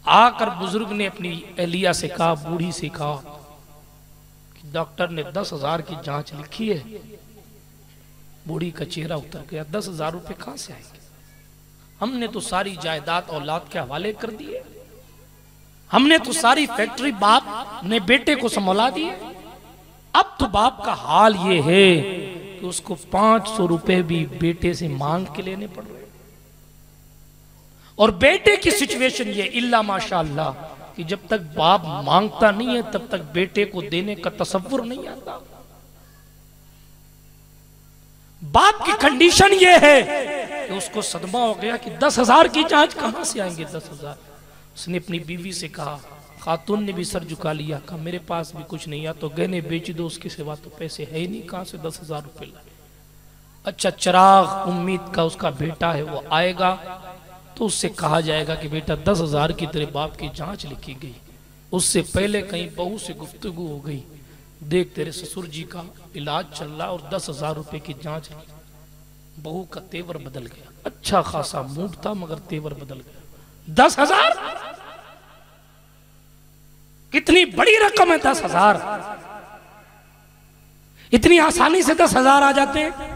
S1: आकर बुजुर्ग ने अपनी एहलिया से कहा, बूढ़ी से कहा कि डॉक्टर ने 10,000 की जांच लिखी है। बूढ़ी का चेहरा उतर गया। 10,000 रुपए कहां से आएंगे? हमने तो सारी जायदाद औलाद के हवाले कर दिए, हमने तो सारी फैक्ट्री बाप ने बेटे को संभाला दी। अब तो बाप का हाल ये है कि उसको 500 रुपए भी बेटे से मांग के लेने पड़ रहे। और बेटे की सिचुएशन ये इल्ला माशाअल्लाह कि जब तक बाप मांगता नहीं है तब तक बेटे को देने का तसव्वुर नहीं आता। बाप की कंडीशन ये है कि उसको सदमा हो गया कि 10,000 की जांच कहां से आएंगे 10,000। उसने अपनी बीवी से कहा, खातून ने भी सर झुका लिया, कहा मेरे पास भी कुछ नहीं है तो गहने बेच दो, उसके सिवा तो पैसे है ही नहीं, कहां से 10,000 रुपए लाए। अच्छा, चिराग उम्मीद का उसका बेटा है, वो आएगा तो उससे कहा जाएगा कि बेटा 10,000 की तेरे बाप की जांच लिखी गई। उससे पहले कहीं बहू से गुफ्तगू हो गई, देख तेरे ससुर जी का इलाज चल रहा और 10,000 रुपए की जांच। बहू का तेवर बदल गया। अच्छा खासा मूड था मगर तेवर बदल गया। 10,000 कितनी बड़ी रकम है। 10,000 इतनी आसानी से 10,000 आ जाते हैं।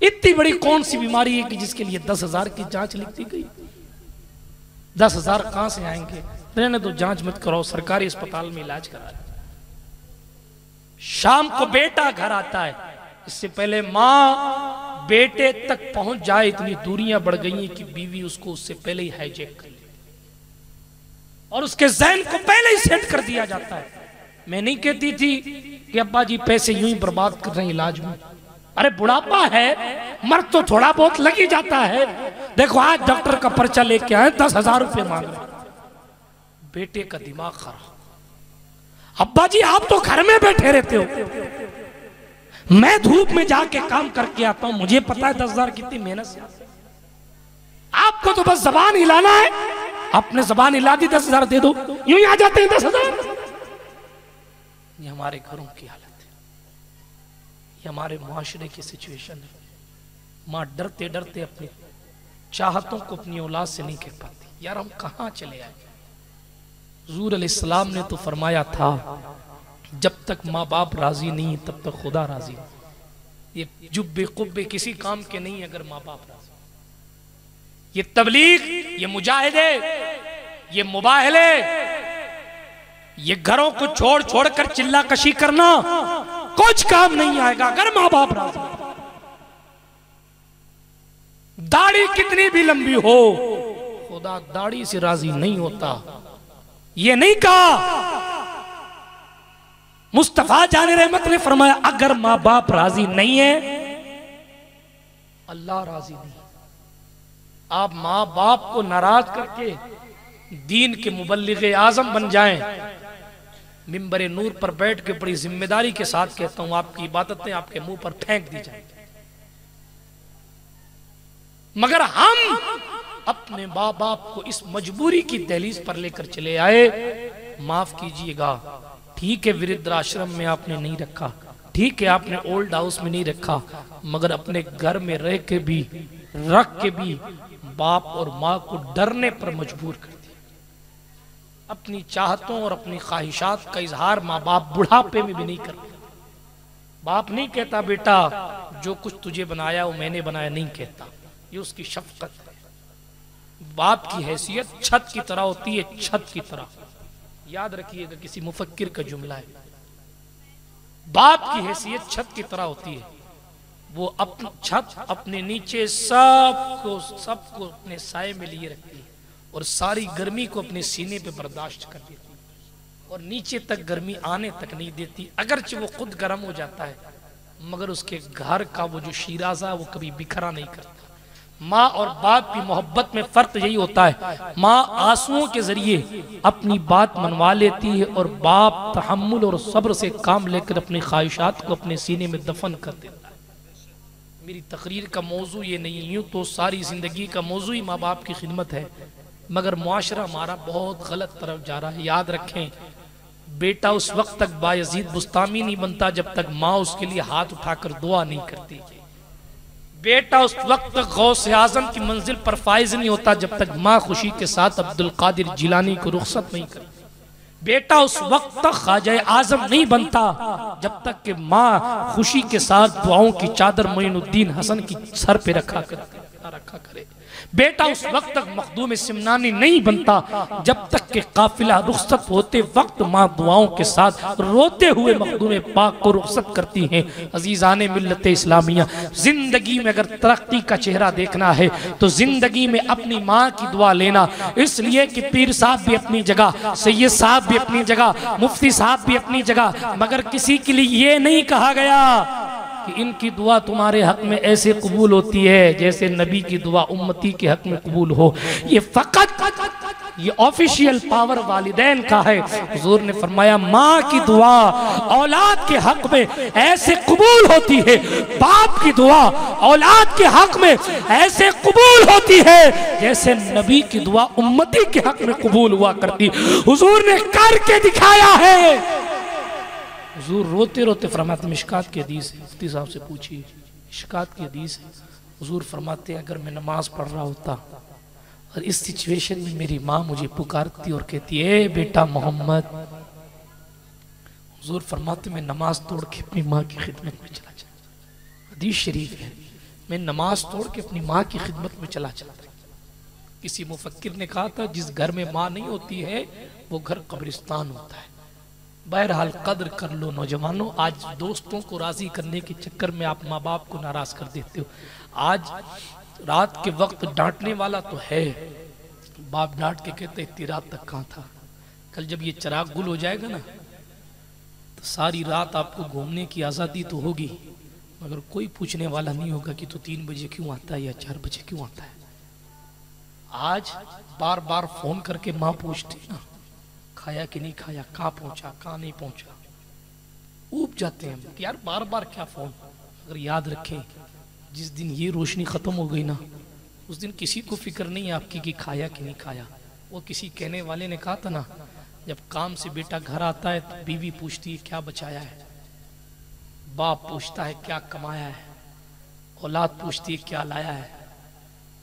S1: इतनी बड़ी कौन सी बीमारी है कि जिसके लिए 10,000 की जांच लिखती गई। 10,000 कहां से आएंगे? रहने तो जांच मत कराओ, सरकारी अस्पताल में इलाज करा। शाम को बेटा घर आता है, इससे पहले मां बेटे तक पहुंच जाए इतनी दूरियां बढ़ गई हैं कि बीवी उसको उससे पहले ही हाईजैक कर ले और उसके ज़हन को पहले ही सेट कर दिया जाता है। मैं नहीं कहती थी कि अब्बा जी पैसे यूं ही बर्बाद कर रहे हैं इलाज में। अरे बुढ़ापा है, मर्द तो थोड़ा बहुत लग ही जाता है। देखो आज डॉक्टर का पर्चा लेके आए, 10,000 रुपए मांग रहे। बेटे का दिमाग खराब। अब्बा जी आप तो घर में बैठे रहते हो, मैं धूप में जाके काम करके आता हूं, मुझे पता है 10,000 कितनी मेहनत से। आपको तो बस जबान हिलाना है, आपने जबान हिला दी 10,000 दे दो, यूं ही आ जाते हैं 10,000। ये हमारे घरों की हालत है, ये हमारे मुआशरे की सिचुएशन है। माँ डरते डरते अपनी चाहतों को अपनी औलाद से नहीं कह पाती। यार हम कहां चले आए। हुजूर अलैहिस्सलाम ने तो फरमाया था जब तक माँ बाप राजी नहीं तब तक खुदा राजी नहीं। ये जुब्बे कुब्बे किसी काम के नहीं अगर माँ बाप राजी। ये तबलीग, ये मुजाहिदे, ये मुबाहले, ये घरों को छोड़ छोड़ कर चिल्ला कशी करना कुछ काम नहीं आएगा अगर माँ बाप राजी। दाढ़ी कितनी भी लंबी हो, खुदा दाढ़ी से राजी नहीं होता। ये नहीं कहा। मुस्तफा जाने रहमत ने फरमाया अगर माँ बाप राजी नहीं है अल्लाह राजी नहीं। आप माँ बाप को नाराज करके दीन के मुबल्लिग आजम बन जाएं मिंबर नूर पर बैठ के बड़ी जिम्मेदारी के साथ कहता हूं, आपकी इबादतें आपके मुंह पर फेंक दी जाएंगी। मगर हम अपने माँ बाप को इस मजबूरी की दहलीज पर लेकर चले आए। माफ कीजिएगा, ठीक है वृद्धाश्रम में आपने नहीं रखा, ठीक है आपने ओल्ड हाउस में नहीं रखा, मगर अपने घर में रह के भी रख के भी बाप और माँ को डरने पर मजबूर कर दिया। अपनी चाहतों और अपनी ख्वाहिशात का इजहार माँ बाप बुढ़ापे में भी नहीं करते। बाप नहीं कहता बेटा जो कुछ तुझे बनाया वो मैंने बनाया, नहीं कहता, ये उसकी शफकत है। बाप की हैसियत छत की तरह होती है, छत की तरह। याद रखिएगा, किसी मुफक्किर का जुमला है, बाप की हैसियत छत की तरह होती है। वो अपनी छत अपने नीचे सबको अपने साये में लिए रखती है और सारी गर्मी को अपने सीने पे बर्दाश्त कर देती है और नीचे तक गर्मी आने तक नहीं देती। अगरचे वो खुद गर्म हो जाता है, मगर उसके घर का वो जो शीराजा वो कभी बिखरा नहीं करता। माँ और बाप की मोहब्बत में फर्क यही होता है, माँ आंसुओं के जरिए अपनी बात मनवा लेती है और बाप तहम्मुल और सब्र से काम लेकर अपनी ख्वाहिशात को अपने सीने में दफन कर देता है। मेरी तकरीर का मौजू ये नहीं, यूं तो सारी जिंदगी का मौजू ही माँ बाप की खिदमत है, मगर मुआशरा हमारा बहुत गलत तरफ जा रहा है। याद रखें, बेटा उस वक्त तक बायजीद बुस्तामी नहीं बनता जब तक माँ उसके लिए हाथ उठाकर दुआ नहीं करती। बेटा उस वक्त तक गौसे आजम की मंजिल पर फाइज नहीं होता जब तक माँ खुशी के साथ अब्दुल कादिर जिलानी को रुखसत नहीं करती। बेटा उस वक्त तक ख्वाजा आजम नहीं बनता जब तक कि माँ खुशी के साथ दुआओं की चादर मोइनुद्दीन हसन की सर पे रखा करे। बेटा उस वक्त तक मखदूम सिमनानी नहीं बनता जब तक कि काफिला रुखसत होते वक्त माँ दुआओं के साथ रोते हुए मखदूम पाक को रुखसत करती हैं। अजीजाने मिल्लत इस्लामिया, जिंदगी में अगर तरक्की का चेहरा देखना है तो जिंदगी में अपनी माँ की दुआ लेना। इसलिए कि पीर साहब भी अपनी जगह, सैयद साहब भी अपनी जगह, मुफ्ती साहब भी अपनी जगह, मगर किसी के लिए ये नहीं कहा गया कि इनकी दुआ तुम्हारे हक में ऐसे कबूल होती है जैसे नबी की दुआ उम्मती के हक में कबूल हो। ये फकत ये ऑफिशियल पावर वालिदैन का है। हुजूर ने फरमाया माँ की दुआ औलाद के हक में ऐसे कबूल होती है, बाप की दुआ औलाद के हक में ऐसे कबूल होती है जैसे नबी की दुआ उम्मती के हक में कबूल हुआ करती। हुजूर ने करके दिखाया है। हुजूर रोते रोते फरमाते, मिशकात की हदीस है, मुफ्ती साहब से पूछिए, मिशकात की हदीस है। हुजूर फरमाते हैं अगर मैं नमाज पढ़ रहा होता और इस सिचुएशन में मेरी माँ मुझे पुकारती और कहती है बेटा मोहम्मद, हुजूर फरमाते मैं नमाज तोड़ के अपनी माँ की खिदमत में चला जाता। हदीस शरीफ है, मैं नमाज तोड़ के अपनी माँ की खिदमत में चला जाता। किसी मुफक्किर ने कहा था जिस घर में माँ नहीं होती है वो घर कब्रिस्तान होता है। बहरहाल कद्र कर लो नौजवानों, आज दोस्तों को राजी करने के चक्कर में आप माँ बाप को नाराज कर देते हो। आज रात के वक्त डांटने वाला तो है, बाप डांट के कहते इतनी रात तक कहाँ था। कल जब ये चिराग गुल हो जाएगा ना तो सारी रात आपको घूमने की आज़ादी तो होगी, मगर कोई पूछने वाला नहीं होगा कि तू 3 बजे क्यों आता है या 4 बजे क्यों आता है। आज बार बार फोन करके माँ पूछती ना खाया कि नहीं खाया, कहाँ पहुंचा कहाँ नहीं पहुंचा, ऊब जाते हैं कि यार बार बार क्या फोन। अगर याद रखें जिस दिन ये रोशनी खत्म हो गई ना उस दिन किसी को फिक्र नहीं है आपकी कि खाया कि नहीं खाया। वो किसी कहने वाले ने कहा था ना, जब काम से बेटा घर आता है तो बीवी पूछती है क्या बचाया है, बाप पूछता है क्या कमाया है, औलाद पूछती है क्या लाया है,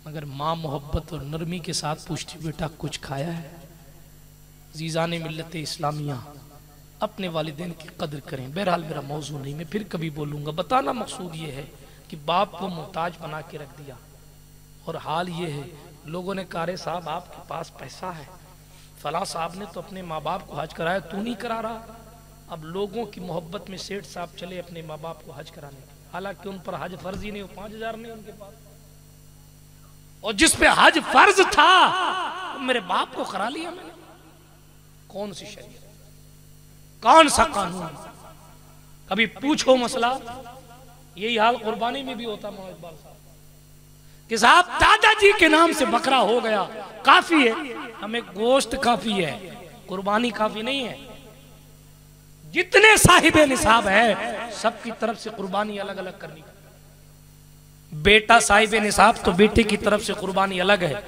S1: मगर माँ मोहब्बत और नरमी के साथ पूछती बेटा कुछ खाया है। जीजाने मिल्लत इस्लामिया, अपने वालिदैन की कदर करें। बहरहाल मेरा मौजू नहीं, मैं फिर कभी बोलूँगा। बताना मकसूद ये है कि बाप को मोहताज बना के रख दिया और हाल ये है लोगों ने कहा साहब आपके पास पैसा है, फला साहब ने तो अपने माँ बाप को हज कराया, तू नहीं करा रहा। अब लोगों की मोहब्बत में सेठ साहब चले अपने माँ बाप को हज कराने, हालांकि उन पर हज फर्ज ही नहीं, 5000 नहीं उनके पास, और जिस पे हज फर्ज था तो मेरे बाप को करा लिया मैंने। कौन सी शरीयत, कौन सा कानून? कभी पूछो मसला। यही हाल कुर्बानी में भी होता इकबाल साहब कि साहब दादाजी के नाम से बकरा हो गया, काफी है, हमें गोश्त काफी है, कुर्बानी काफी नहीं है। जितने साहिबे निसाब है सबकी तरफ से कुर्बानी अलग अलग करनी। बेटा साहिबे निसाब तो बेटे की तरफ से कुर्बानी अलग है,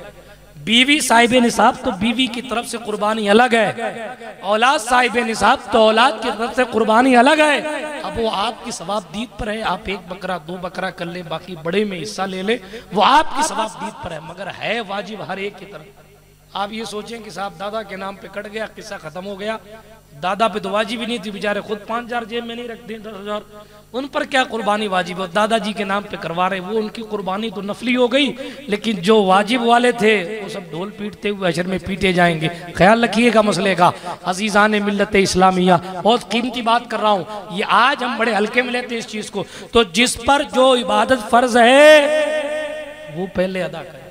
S1: बीवी साहिबे निसाब तो बीवी की तरफ से कुर्बानी अलग है, औलाद साहिबे निसाब तो औलाद की तरफ से कुर्बानी अलग है। अब वो आपकी सवाब दीद पर है, आप 1 बकरा 2 बकरा कर ले, बाकी बड़े में हिस्सा ले ले, वो आपकी सवाब दीद पर है, मगर है वाजिब हर एक की तरफ। आप ये सोचें कि साहब दादा के नाम पे कट गया, किस्सा खत्म हो गया, दादा पे तो वाजिब ही नहीं थी, बेचारे खुद 5,000 जेब में नहीं रखते, 10,000, उन पर क्या कुर्बानी वाजिब है? दादाजी के नाम पे करवा रहे, वो उनकी कुर्बानी तो नफली हो गई, लेकिन जो वाजिब वाले थे वो सब ढोल पीटते हुए अशर में पीटे जाएंगे। ख्याल रखिएगा मसले का। अजीज़ान मिल्लत इस्लामिया, बहुत कीमती बात कर रहा हूँ, ये आज हम बड़े हल्के में लेते हैं इस चीज को। तो जिस पर जो इबादत फर्ज है वो पहले अदा करें।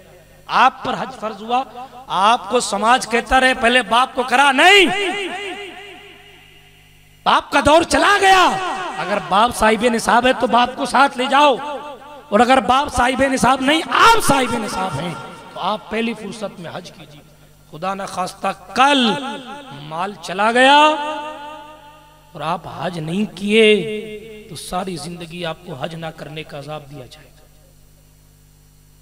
S1: आप पर हज फर्ज हुआ, आपको समाज कहता रहे पहले बाप को करा, नहीं, बाप का दौर चला गया। अगर बाप साहिबे निसाब है तो बाप को साथ ले जाओ, और अगर बाप साहिबे निसाब नहीं, आप साहिबे निसाब हैं, तो आप पहली फुर्सत में हज कीजिए। खुदा न खास्ता कल माल चला गया और आप हज नहीं किए तो सारी जिंदगी आपको हज ना करने का अजाब दिया जाएगा।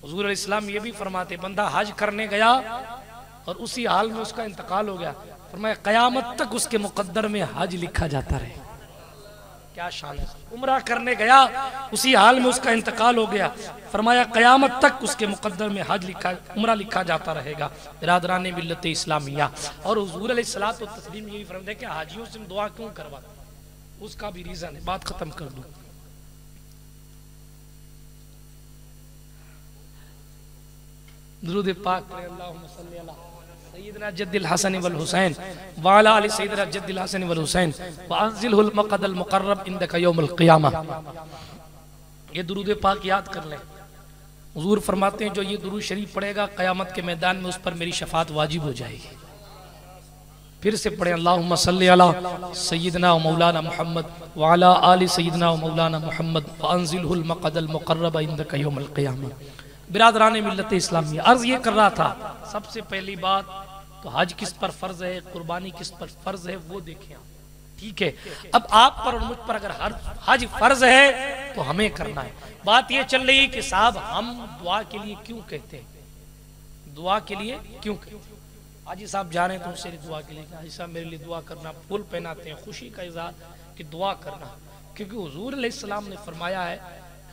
S1: हुजूर इस्लाम ये भी फरमाते, बंदा हज करने गया और उसी हाल में उसका इंतकाल हो गया, फरमाया कयामत तक उसके मुकद्दर में हज लिखा जाता रहे। क्या शान है। उम्रा करने गया, उसी हाल में उसका इंतकाल हो गया, फरमाया कयामत तक उसके मुकद्दर में हज लिखा, उम्रा लिखा जाता रहेगा। बिरादरान मिल्लत इस्लामिया, और हुजूर अलैहिस्सलातु तस्लीम यही फरमाते कि हाजियों से दुआ क्यों करवाते, उसका भी रीजन है। बात खत्म कर दूं, दुरूद पाक पढ़े, अल्लाहुम्मा सल्ली अला सय्यिदना जद्दिल हसन वल हुसैन व अला आलि सय्यिदना जद्दिल हसन वल हुसैन व अंजिलहुल मक़दल मुक़र्रब इंदका यौमुल क़ियामा। ये दुरूद पाक याद कर लें। हुजूर फरमाते हैं जो ये दुरूद शरीफ पढ़ेगा क़यामत के मैदान में उस पर मेरी शफाअत वाजिब हो जाएगी। फिर से पढ़ें, अल्लाहुम्मा सल्ली अला सय्यिदना व मौलाना मुहम्मद व अला आलि सय्यिदना व मौलाना मुहम्मद व अंजिलहुल मक़दल मुक़र्रब इंदका यौमुल क़ियामा। बिरादरान मिल्लत इस्लामिया, अर्ज ये कर रहा था, सबसे पहली बात तो हज किस पर फर्ज है, कुर्बानी किस पर फर्ज है वो देखें। ठीक है, अब आप पर और मुझ पर अगर हज फर्ज है तो हमें करना है। बात ये चल रही कि साहब हम दुआ के लिए क्यों कहते हैं, दुआ के लिए क्यों कहते हैं? हाजी साहब जा रहे हैं तो उससे दुआ के लिए, हाजी साहब मेरे लिए दुआ करना, फूल पहनाते हैं, खुशी का इजहार कि दुआ करना, क्योंकि हुजूर अलैहिस्सलाम ने फरमाया है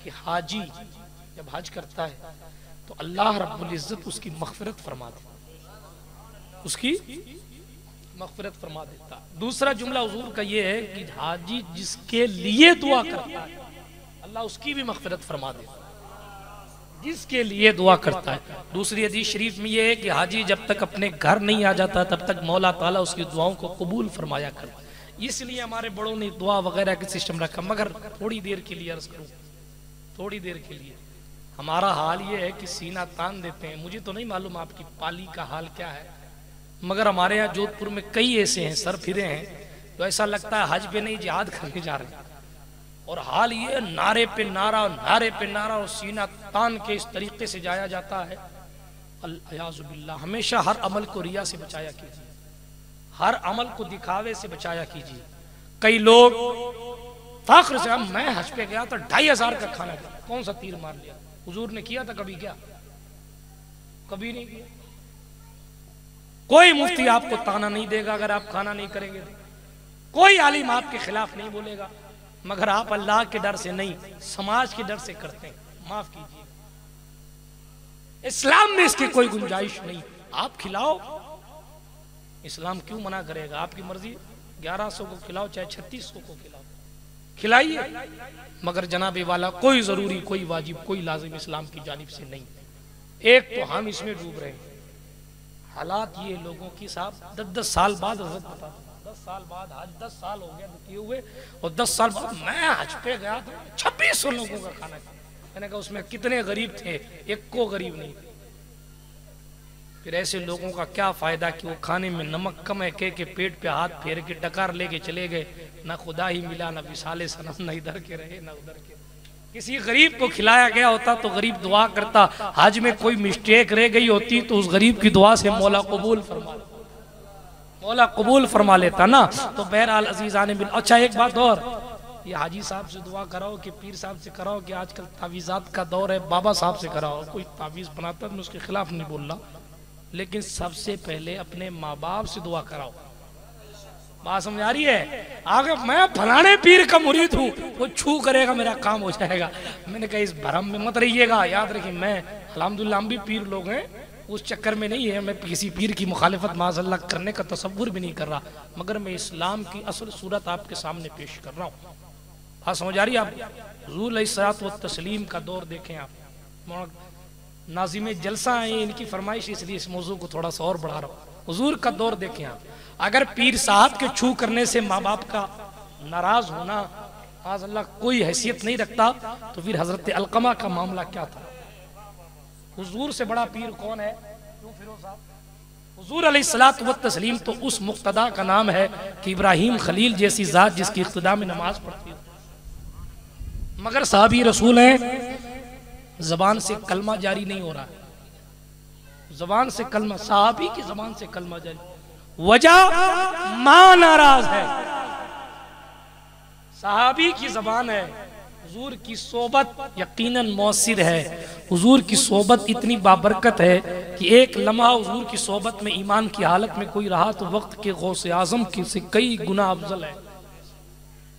S1: कि हाजी जब हज करता है तो अल्लाह रब्बुल इज्जत उसकी मग़फ़िरत फरमा देता, उसकी मग़फ़िरत फरमा देता। दूसरा जुमला हुजूर का ये है कि हाजी जिसके लिए दुआ करता है अल्लाह उसकी भी मग़फ़िरत फरमा देता, जिसके लिए दुआ करता है। दूसरी हदीस शरीफ में ये है कि हाजी जब तक अपने घर नहीं आ जाता तब तक मौला ताला उसकी दुआओं को कबूल फरमाया करता। इसलिए हमारे बड़ों ने दुआ वगैरह का सिस्टम रखा। मगर थोड़ी देर के लिए अर्ज करूं, थोड़ी देर के लिए हमारा हाल ये है कि सीना तान देते हैं। मुझे तो नहीं मालूम आपकी पाली का हाल क्या है, मगर हमारे यहाँ जोधपुर में कई ऐसे हैं सर फिरे हैं तो ऐसा लगता है हज पे नहीं जिहाद करने जा रहे हैं। और हाल ये नारे पे नारा, नारे पे नारा, और सीना तान के इस तरीके से जाया जाता है। अल-अयाज़ुबिल्लाह। हमेशा हर अमल को रिया से बचाया कीजिए, हर अमल को दिखावे से बचाया कीजिए। कई लोग फख्र से, मैं हज पे गया तो 2,500 का खाना किया, कौन सा तीर मार लिया? हुजूर ने किया था कभी? क्या कभी नहीं किया। कोई मुफ्ती आपको ताना नहीं देगा अगर आप खाना नहीं करेंगे, कोई आलिम आपके खिलाफ नहीं बोलेगा, मगर आप अल्लाह के डर से नहीं, समाज के डर से करते हैं। माफ कीजिए, इस्लाम में इसकी कोई गुंजाइश नहीं। आप खिलाओ, इस्लाम क्यों मना करेगा? आपकी मर्जी, 1100 को खिलाओ चाहे 3600 को खिलाओ, खिलाइए, मगर जनाबे वाला कोई जरूरी, कोई वाजिब, कोई लाजिम इस्लाम की जानिब से नहीं। एक तो हम इसमें डूब रहे हैं। हालात ये लोगों की साहब 10-10 साल बाद हजरत बता, 10 साल बाद आज 10 साल हो गया किए हुए, और 10 साल बाद मैं हज पे गया था, 2600 लोगों का खाना खाया। मैंने कहा उसमें कितने गरीब थे? एक को गरीब नहीं थे। फिर ऐसे लोगों का क्या फायदा कि वो खाने में नमक कम है कह के पेट पे हाथ फेर के डकार लेके चले गए, ना खुदा ही मिला, ना विसाले सनम, ना इधर के रहे ना उधर के। किसी गरीब को खिलाया गया होता तो गरीब दुआ करता, हज में कोई मिस्टेक रह गई होती तो उस गरीब की दुआ से मौला कबूल फरमा। मौला कबूल फरमा लेता ना। तो बहरहाल अजीज़ान बिल। अच्छा एक बात और, ये हाजी साहब से दुआ कराओ कि पीर साहब से कराओ कि आजकल तावीज़ात का दौर है, बाबा साहब से कराओ। कोई तावीज़ बनाता मैं उसके खिलाफ नहीं बोल रहा, लेकिन सबसे पहले अपने माँ बाप से दुआ कराओ। बात समझ आ रही है? आगे मैं फलाने पीर का मुरीद हूँ, वो छू करेगा मेरा काम हो जाएगा। मैंने कहा इस भरम में मत रहिएगा। याद रखिए मैं अल्हम्दुलिल्लाह हम भी पीर लोग हैं, उस चक्कर में नहीं है। मैं किसी पीर की मुखालिफत माज़अल्लाह करने का तसव्वुर भी नहीं कर रहा, मगर मैं इस्लाम की असल सूरत आपके सामने पेश कर रहा हूँ। हाँ समझ आ रही है? आप हुज़ूर अलैहिस्सलातु व तस्लीम का दौर देखें। आप नाज़िम जलसा है, इनकी फरमाइश, इसलिए इस मौजू को थोड़ा सा और बढ़ा रहा हूँ। हुज़ूर का दौर देखें आप। अगर पीर साहब के छू करने से माँ बाप का नाराज होना माज़अल्लाह कोई हैसियत नहीं रखता, तो फिर हजरत अलकमा का मामला क्या था? हुजूर से बड़ा पीर कौन है? क्यों फिरोज साहब? हुजूर अलैहिस्सलातु व तस्लीम तो उस मुक्तदा का नाम है कि इब्राहिम खलील जैसी जात जिसकी इक्तिदा में नमाज पढ़ती है, मगर साहबी रसूल हैं, जबान से कलमा जारी नहीं हो रहा है। जबान से कलमा, साहबी की जबान से कलमा जारी, वजह मां नाराज है। साहबी की जबान है, हुजूर की सोबत यकीनन मौसिर है। हुजूर की सोबत इतनी बाबरकत है कि एक लम्हा हुजूर की सोबत में ईमान की हालत में कोई रहा तो वक्त के गौसे आजम की से कई गुना अफजल है।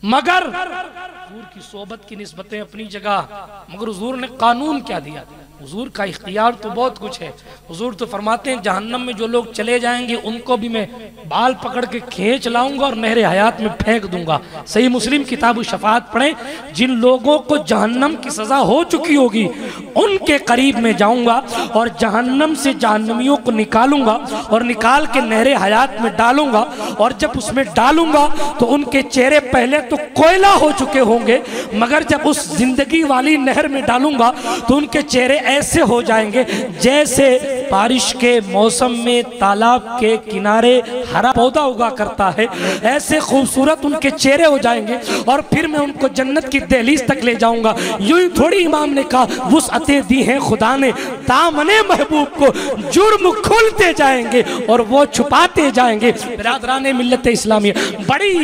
S1: मगर हुजूर की सोबत की निस्बतें अपनी जगह, मगर हुजूर ने कानून क्या दिया? हुजूर का इख्तियार तो बहुत कुछ है। हुजूर तो फरमाते हैं जहन्नम में जो लोग चले जाएंगे उनको भी मैं बाल पकड़ के खींच लाऊंगा और नहरे हयात में फेंक दूंगा। सही मुस्लिम किताब शफात पढ़ें। जिन लोगों को जहन्नम की सजा हो चुकी होगी उनके करीब में जाऊंगा और जहन्नम से जहन्नमियों को निकालूंगा और निकाल के नहरे हयात में डालूंगा, और जब उसमें डालूंगा तो उनके चेहरे पहले तो कोयला हो चुके होंगे, मगर जब उस जिंदगी वाली नहर में डालूंगा तो उनके चेहरे ऐसे हो जाएंगे जैसे बारिश के मौसम में तालाब के किनारे हरा पौधा उगा करता है, ऐसे खूबसूरत उनके चेहरे हो जाएंगे। और फिर मैं उनको जन्नत की दहलीज तक ले जाऊंगा। यूं ही थोड़ी इमाम ने कहा वुसअतें दी हैं खुदा ने, दामने महबूब को जुर्म खुलते जाएंगे और वो छुपाते जाएंगे। बिरादराने मिल्लत इस्लामिया, बड़ी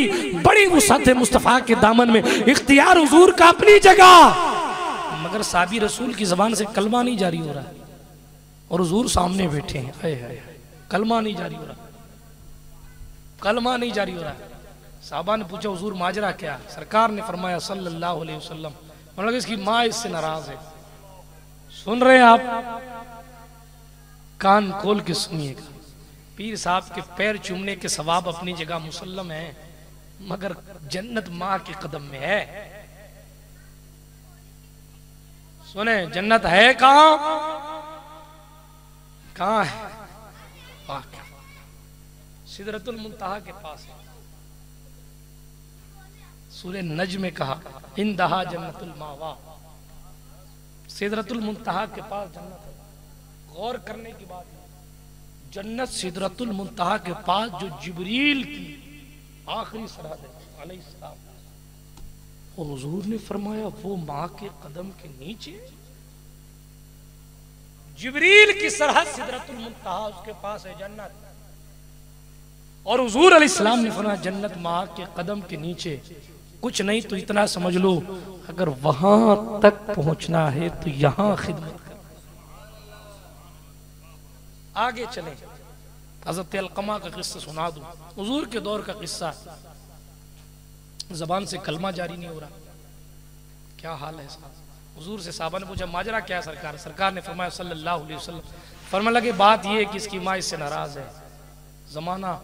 S1: बड़ी वुसअत है मुस्तफ़ा के दामन में। इख्तियार हुजूर का अपनी जगह, मगर साबी रसूल की जबान से कलमा नहीं जारी हो रहा है और हुजूर सामने बैठे हैं। हाय हाय, कलमा नहीं जारी हो रहा, कलमा नहीं जारी हो रहा है। साहबा ने पूछा हुजूर माजरा क्या? सरकार ने फरमाया सल्लल्लाहु अलैहि वसल्लम, मतलब इसकी माँ इससे नाराज है। सुन रहे हैं आप? कान खोल के सुनिएगा। पीर साहब के पैर चूमने के सवाब अपनी जगह मुसल्लम है, मगर जन्नत माँ के कदम में है। सुने, जन्नत है कहां? कहां है? सिदरतुल मुंतहा के पास है। सूरह नज्म में कहा इंदहा जन्नतुल मावा, सिदरतुल मुंतहा के पास जन्नत है। गौर करने की बात है, जन्नत सिदरतुल मुंतहा के पास जो जिब्रील की आखिरी सरहद है अलैहिस्सलाम, और हुजूर ने फरमाया वो माँ के कदम के नीचे जिब्रील की सरहद सिदरतुल मुंतहा, उसके पास है जन्नत। और हुजूर अलैहिस्सलाम ने फरमाया जन्नत माँ के कदम के नीचे। कुछ नहीं तो इतना समझ लो, अगर वहां तक पहुंचना है तो यहां खिदमत कर। आगे चले, हज़रत अलक़मा का किस्सा सुना दूं। हुजूर के दौर का किस्सा, जबान से कलमा जारी नहीं हो रहा, क्या हाल है साहब? हुजूर से साहबा ने पूछा माजरा क्या है सरकार? सरकार ने फरमाया सल्लल्लाहु अलैहि वसल्लम, फरमाने लगे बात यह है कि इसकी माँ इससे नाराज है। जमाना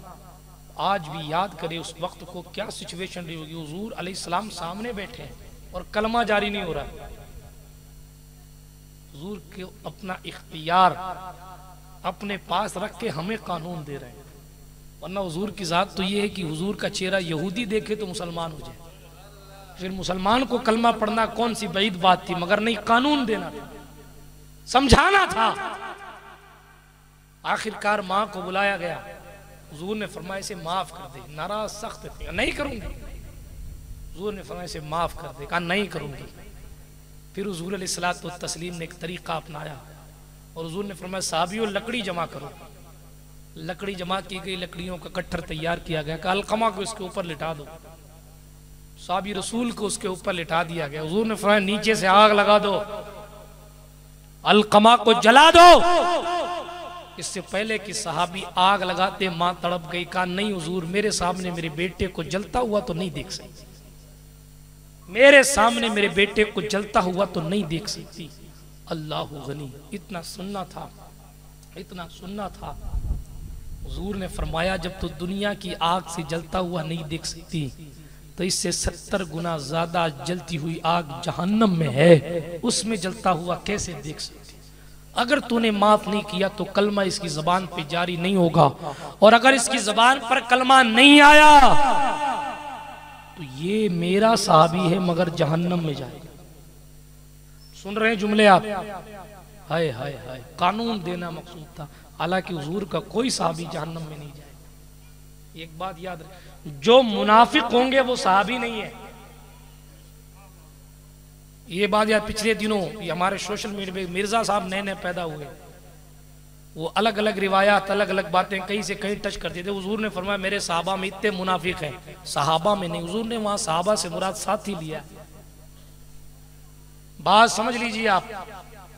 S1: आज भी याद करे उस वक्त को, क्या सिचुएशन रही होगी। हुजूर अलैहिस्सलाम सामने बैठे हैं और कलमा जारी नहीं हो रहा। हुजूर के अपना इख्तियार अपने पास रख के हमें कानून दे रहे हैं, वरना हुजूर की जात तो ये है कि हुजूर का चेहरा यहूदी देखे तो मुसलमान हो जाए। फिर मुसलमान को कलमा पढ़ना कौन सी बईद बात थी, मगर नहीं, कानून देना था, समझाना था। आखिरकार माँ को बुलाया गया। हुजूर ने फरमाया इसे माफ कर दे। नाराज सख्त थे, नहीं करूंगी। हुजूर ने फरमाया इसे माफ कर दे, कहा नहीं करूंगी। फिर हुजूर अलैहिस्सलातु वस्सलाम ने एक तरीका अपनाया और हुजूर ने फरमाया साहबियों लकड़ी जमा करो। लकड़ी जमा की गई, लकड़ियों का कट्ठर तैयार किया गया, कहा अलकमा को इसके ऊपर लिटा दो। साहबी रसूल को उसके ऊपर लिटा दिया गया। हुजूर ने फरमाया नीचे से आग लगा दो, अलकमा को जला दो। इससे पहले कि सहाबी आग लगाते मां तड़प गई, कहा नहीं हुजूर, मेरे सामने मेरे बेटे को जलता हुआ तो नहीं देख सकती, मेरे सामने मेरे बेटे को जलता हुआ तो नहीं देख सकती। अल्लाह गनी, इतना सुनना था, इतना सुनना था। हुजूर ने फरमाया जब तो दुनिया की आग से जलता हुआ नहीं देख सकती, तो इससे 70 गुना ज्यादा जलती हुई आग जहन्नम में है, उसमें जलता हुआ कैसे देख सकती। अगर तूने माफ नहीं किया तो कलमा इसकी जबान पे जारी नहीं होगा, और अगर इसकी जबान पर कलमा नहीं आया तो ये मेरा साहबी है मगर जहन्नम में जाएगा। सुन रहे हैं जुमले आप? हाय हाय हाय, कानून देना मकसूद था, हालांकि हुजूर का कोई साहबी जहन्नम में नहीं जाएगा। एक बात याद रहे, जो मुनाफिक होंगे वो साहबी नहीं है। ये बात यार, पिछले दिनों ये हमारे सोशल मीडिया पे मिर्जा साहब नए नए पैदा हुए, वो अलग अलग रिवायात, अलग अलग बातें कहीं से कहीं टच करते थे। हुजूर ने फरमाया मेरे सहाबा में इतने मुनाफिक हैं, सहाबा में नहीं। हुजूर ने वहां सहाबा से मुराद साथी लिया। बात समझ लीजिए आप,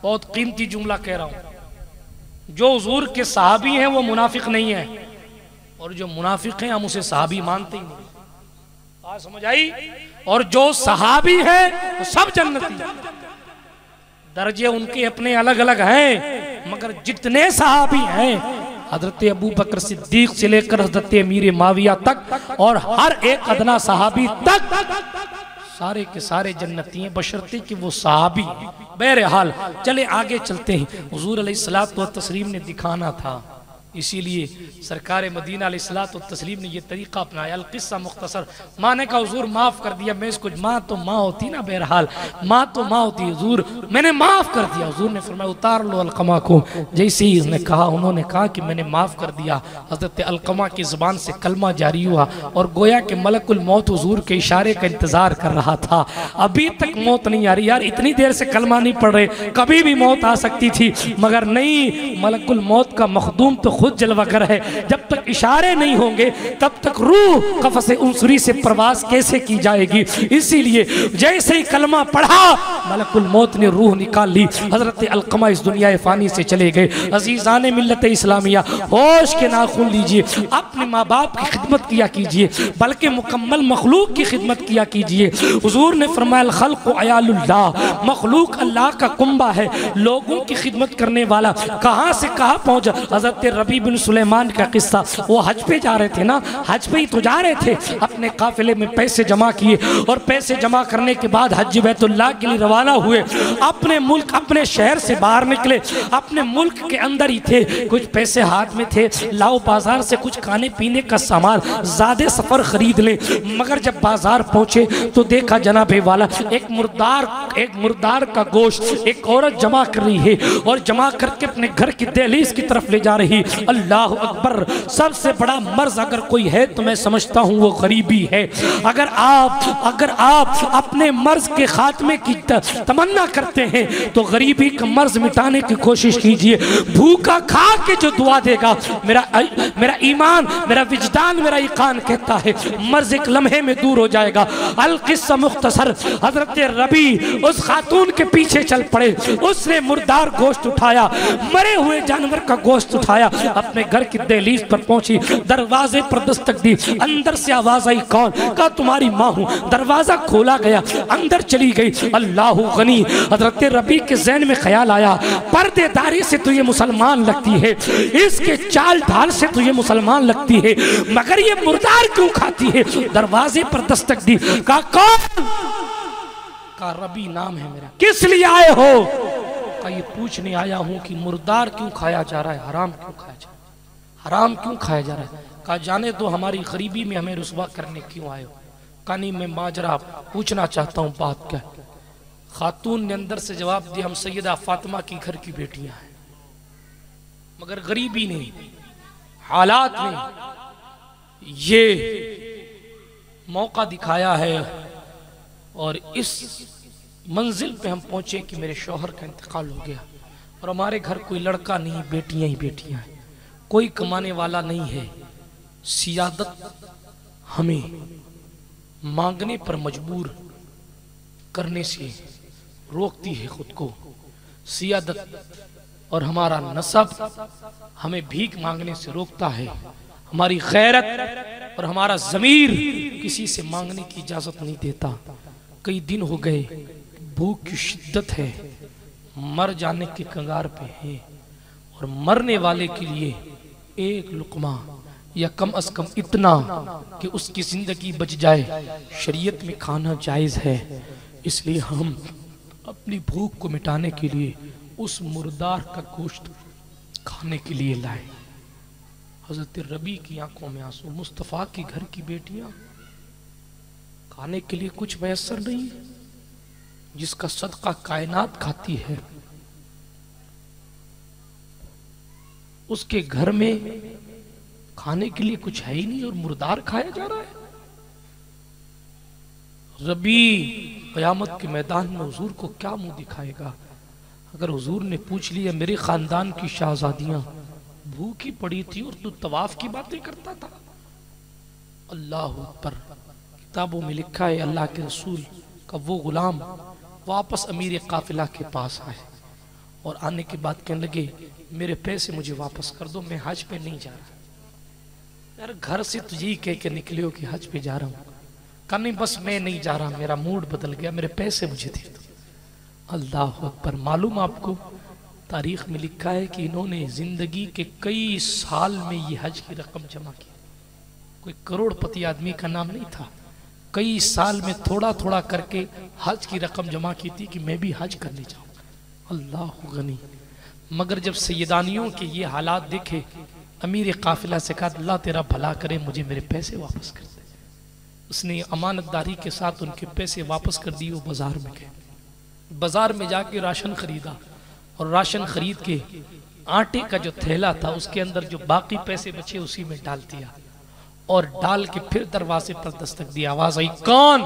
S1: बहुत कीमती जुमला कह रहा हूं। जो हुजूर के सहाबी हैं वो मुनाफिक नहीं है, और जो मुनाफिक हैं हम उसे सहाबी मानते ही नहीं। बात समझ आई? और जो सहाबी है वो सब जन्नती, दर्जे उनके अपने अलग अलग हैं, मगर जितने सहाबी हैं हजरत अबू बकर सिद्दीक से लेकर हजरत अमीर माविया तक और हर एक अदना सहाबी तक सारे के सारे जन्नती हैं, बशर्ते कि वो सहाबी हैं। बहरहाल चले आगे चलते हैं। हुजूर अलैहिस्सलातु व तस्लीम ने दिखाना था, इसीलिए सरकार मदीना अलैहिस्सलातु व तस्लीम ने ये तरीका अपनाया। अल किस्सा मुख्तसर, माँ ने कहा हुजूर माफ कर दिया। मैं इसको, माँ तो माँ होती ना, बहरहाल माँ तो माँ होती। हुजूर मैंने माफ कर दिया। हुजूर ने फरमाया उतार लो अलकमा को। जैसे ही उसने कहा, उन्होंने कहा कि मैंने माफ कर दिया, हजरत अलकमा की जुबान से कलमा जारी हुआ, और गोया कि मलकुल मौत हुजूर के इशारे का इंतजार कर रहा था। अभी तक मौत नहीं आ रही, यार इतनी देर से कलमा नहीं पढ़ रहे, कभी भी मौत आ सकती थी, मगर नहीं, मलकुल मौत का मखदूम तो खुद जलवागर है। जब तक इशारे नहीं होंगे तब तक रूह कफ़से उनसुरी से प्रवास कैसे की जाएगी। इसीलिए जैसे ही कलमा पढ़ा, मलकुल मौत ने रूह निकाल ली। हजरत अलकमा इस दुनिया फानी से चले गए। अजीजान मिल्लत इस्लामिया, होश के नाखून लीजिए, अपने माँ बाप की खिदमत किया कीजिए, बल्कि मुकम्मल मखलूक की खिदमत किया कीजिए। हुजूर ने फरमाया खल्क़ अयालुल्लाह, मखलूक अल्लाह का कुंबा है, लोगों की खिदमत करने वाला। कहाँ से कहाँ पहुँचा? हजरत रबी बिन सुलेमान का किस्सा, वो हज पे जा रहे थे ना, हज पे ही तो जा रहे थे, अपने काफिले में पैसे जमा किए, और पैसे जमा करने के बाद हज बैतुल्लाह के लिए रवाना हुए। अपने मुल्क, अपने शहर से बाहर निकले, अपने मुल्क के अंदर ही थे, कुछ पैसे हाथ में थे, लाओ बाजार से कुछ खाने पीने का सामान, ज्यादा सफर खरीद ले। मगर जब बाजार पहुंचे तो देखा जनाबे वाला एक मुर्दार का गोश्त एक औरत जमा कर रही है, और जमा करके अपने घर की दहलीज की तरफ ले जा रही। अल्लाह अकबर, सबसे बड़ा मर्ज अगर कोई है तो मैं समझता हूँ वो गरीबी है। अगर आप अपने मर्ज के खात्मे की तमन्ना करते हैं तो गरीबी का मर्ज मिटाने की कोशिश कीजिए। भूखा खा के जो दुआ देगा, मेरा ईमान, मेरा विजदान, मेरा यकीन कहता है मर्ज एक लम्हे में दूर हो जाएगा। अल किस्सा मुख्तसर, हजरत रबी उस खातून के पीछे चल पड़े, उसने मुर्दार गोश्त उठाया, मरे हुए जानवर का गोश्त उठाया, अपने घर की दहलीज पर पहुंची, दरवाजे पर दस्तक दी, अंदर से आवाज आई, कौन? कहा तुम्हारी माँ हूँ। दरवाजा खोला गया, अंदर चली गई। अल्लाह गनी, हजरत रबी के ज़हन में ख्याल आया, पर्देदारी से तो ये मुसलमान लगती है, इसके चाल ढाल से तो ये मुसलमान लगती है, मगर ये मुर्दार क्यों खाती है? दरवाजे पर दस्तक दी, कहा कौन? कहा रबी नाम है मेरा। किस लिए आए हो? कहा ये पूछने आया हूँ कि मुर्दार क्यों खाया जा रहा है, हराम क्यों खाया जा रहा है, हराम क्यों खाया जा रहा है। कहा जाने तो हमारी गरीबी में हमें रुसवा करने क्यों आए हो। कहा नहीं, मैं माजरा पूछना चाहता हूँ, बात क्या। खातून ने अंदर से जवाब दिया, हम सैयदा फातिमा की घर की बेटियां हैं, मगर गरीबी ने, हालात ने ये मौका दिखाया है, और इस मंजिल पे हम पहुंचे कि मेरे शौहर का इंतकाल हो गया, और हमारे घर कोई लड़का नहीं, बेटियां ही बेटियां हैं। कोई कमाने वाला नहीं है। सियादत हमें मांगने पर मजबूर करने से रोकती है खुद को। सियादत और हमारा नसब हमें भीख मांगने से रोकता है। हमारी गैरत और हमारा ज़मीर किसी से मांगने की इजाजत नहीं देता। कई दिन हो गए, भूख की शिद्दत है, मर जाने के कगार पे है, और मरने वाले के लिए एक लुकमा या कम अज कम इतना कि उसकी जिंदगी बच जाए, शरीयत में खाना जायज़ है। इसलिए हम अपनी भूख को मिटाने के लिए उस मुर्दार का गोश्त खाने के लिए लाए। हजरत रबी की आंखों में आंसू। मुस्तफ़ा की घर की बेटियां खाने के लिए कुछ मैसर नहीं, जिसका सदका कायनात खाती है, उसके घर में खाने के लिए कुछ है ही नहीं और मुर्दार खाया जा रहा है। रबी क़यामत के मैदान में हुजूर को क्या मुंह दिखाएगा? अगर हुजूर ने पूछ लिया मेरे खानदान की शहजादियां भूखी पड़ी थी और तू तवाफ की बातें करता था। अल्लाह पर किताबों में लिखा है अल्लाह के रसूल का वो गुलाम वापस अमीर काफिला के पास आए और आने के बाद कहने लगे मेरे पैसे मुझे वापस कर दो, मैं हज पे नहीं जा रहा। यार घर से तुझे ही कह के निकले हो कि हज पे जा रहा हूँ। कहा नहीं बस मैं नहीं जा रहा, मेरा मूड बदल गया, मेरे पैसे मुझे दे दो। अल्लाह अकबर। मालूम आपको तारीख में लिखा है कि इन्होंने जिंदगी के कई साल में ये हज की रकम जमा की। कोई करोड़पति आदमी का नाम नहीं था, कई साल में थोड़ा थोड़ा करके हज की रकम जमा की थी कि मैं भी हज करने जाऊं। अल्लाह गनी। मगर जब सैयदानियों के ये हालात देखे, अमीर काफिला से कहा अल्लाह तेरा भला करे, मुझे मेरे पैसे वापस कर दे। उसने अमानतदारी के साथ उनके पैसे वापस कर दिए। वो बाजार में गए, बाजार में जाके राशन खरीदा और राशन खरीद के आटे का जो थैला था उसके अंदर जो बाकी पैसे बचे उसी में डाल दिया और डाल के फिर दरवाजे पर दस्तक दी। आवाज आई कौन?